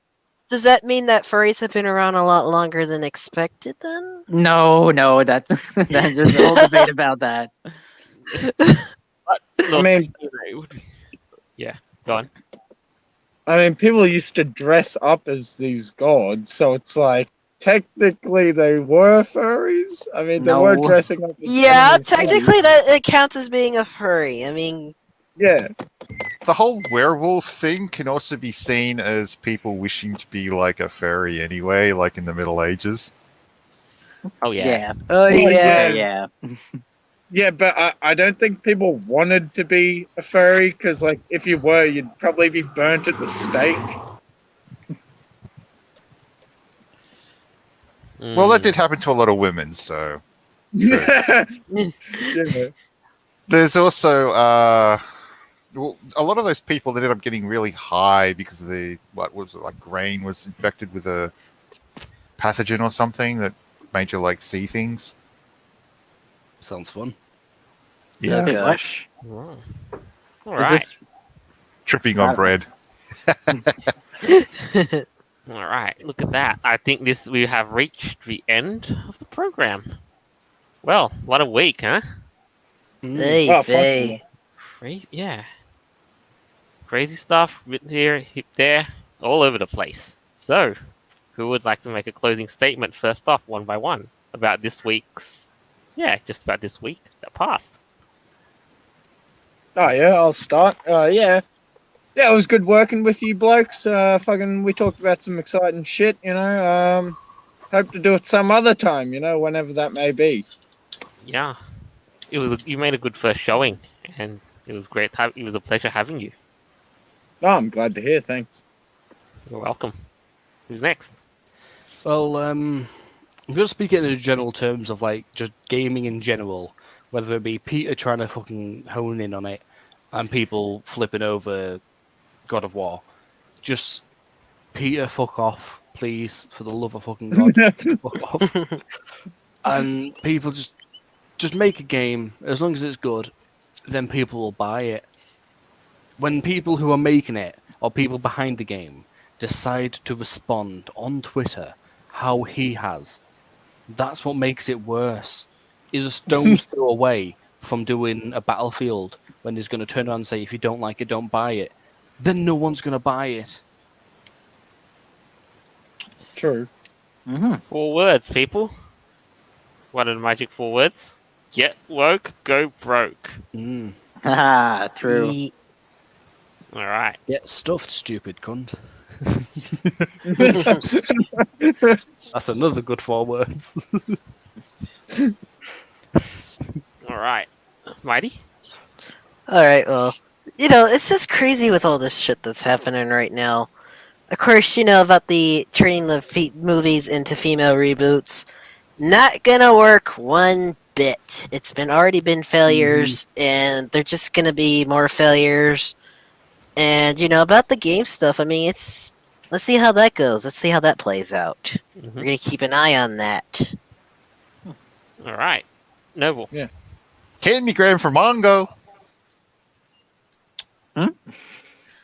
S5: Does that mean that furries have been around a lot longer than expected? Then.
S2: No, that's there's a whole debate about that.
S1: Look,
S6: mean-
S1: yeah, go on.
S6: I mean, people used to dress up as these gods, so it's like technically they were furries. I mean, they were
S2: No.
S6: dressing up. As
S5: Yeah,
S6: animal
S5: technically
S6: bodies.
S5: that it counts as being a furry. I mean,
S6: Yeah,
S4: The whole werewolf thing can also be seen as people wishing to be like a fairy anyway, like in the Middle Ages.
S1: Oh yeah.
S2: Yeah.
S5: oh
S6: yeah.
S5: yeah.
S6: yeah, but I don't think people wanted to be a furry because, like, if you were, you'd probably be burnt at the stake.
S4: Well, that did happen to a lot of women, so.
S6: yeah.
S4: There's also well, a lot of those people that ended up getting really high because of the what was it, like grain was infected with a pathogen or something that made you like see things.
S3: Sounds fun.
S4: Yeah,
S5: Oh gosh.
S1: All right.
S4: tripping on bread.
S1: All right. Look at that. I think we have reached the end of the program. Well, what a week, huh?
S5: Hey,
S6: Oh,
S5: Faye.
S1: Crazy, yeah. Crazy stuff here, there, all over the place. So, who would like to make a closing statement first off, one by one, about this week's? Yeah, just about this week that passed.
S6: Oh yeah, I'll start. Yeah, it was good working with you blokes. We talked about some exciting shit. Hope to do it some other time. Whenever that may be.
S1: Yeah, you made a good first showing, and it was great. It was a pleasure having you.
S6: Oh, I'm glad to hear. Thanks.
S1: You're welcome. Who's next?
S3: Well, I'm going to speak it in general terms of like just gaming in general, whether it be Peter trying to fucking hone in on it and people flipping over God of War. Just Peter, fuck off, please, for the love of fucking God, fuck off. And people just make a game as long as it's good, then people will buy it. When people who are making it or people behind the game decide to respond on Twitter how he has, that's what makes it worse. Is a stone's throw away from doing a Battlefield when he's going to turn around and say, if you don't like it, don't buy it. Then no one's going to buy it.
S6: True.
S1: 4 words, people. What are the magic 4 words? Get woke, go broke.
S2: Ah, true.
S5: Ye-
S1: All right.
S3: Get stuffed, stupid cunt. That's another good 4 words.
S1: All right. Mighty?
S5: All right, well, it's just crazy with all this shit that's happening right now. Of course, about the turning the movies into female reboots. Not gonna work one bit. It's already been failures, and they're just gonna be more failures. And about the game stuff. I mean, let's see how that goes. Let's see how that plays out.
S1: Mhm.
S5: We're gonna keep an eye on that.
S1: All right. Noble.
S4: Candy Graham for Mongo.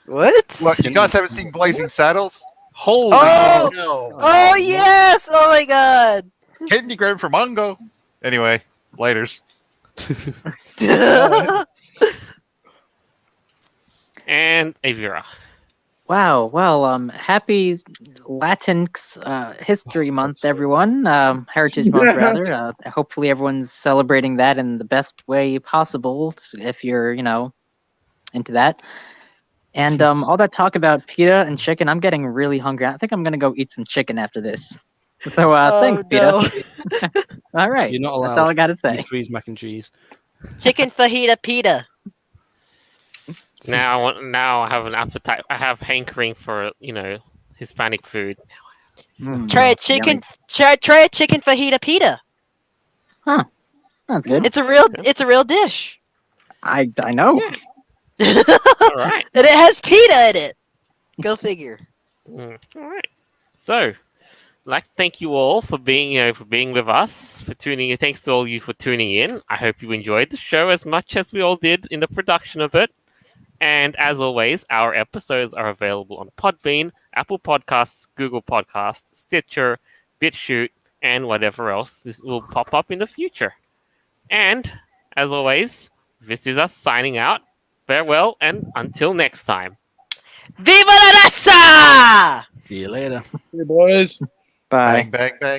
S5: What?
S4: What, you guys haven't seen Blazing Saddles? Holy
S5: Oh!
S4: no.
S5: Oh yes! Oh my god!
S4: Candy Graham for Mongo. Anyway, laters.
S1: And Avira.
S2: Wow. Well, happy Latinx History Month, everyone. Heritage Month, rather. Hopefully, everyone's celebrating that in the best way possible. If you're, into that. And all that talk about pita and chicken, I'm getting really hungry. I think I'm gonna go eat some chicken after this. So thanks,
S5: no.
S2: Pita. All right.
S3: You're not allowed.
S2: That's all I gotta say.
S3: You freeze mac and cheese.
S5: Chicken fajita pita.
S1: Now I have an appetite. I have hankering for, Hispanic food.
S5: Try a chicken. Try a chicken fajita pita.
S2: Sounds good.
S5: It's a real dish.
S2: I know.
S1: All right.
S5: And it has pita in it. Go figure.
S1: All right. So, thank you all for being with us, for tuning in. Thanks to all you for tuning in. I hope you enjoyed the show as much as we all did in the production of it. And as always, our episodes are available on Podbean, Apple Podcasts, Google Podcasts, Stitcher, BitChute, and whatever else this will pop up in the future. And as always, this is us signing out. Farewell, and until next time.
S5: Viva la raza!
S3: See you later.
S6: Hey, boys.
S2: Bye.
S4: Bang, bang, bang.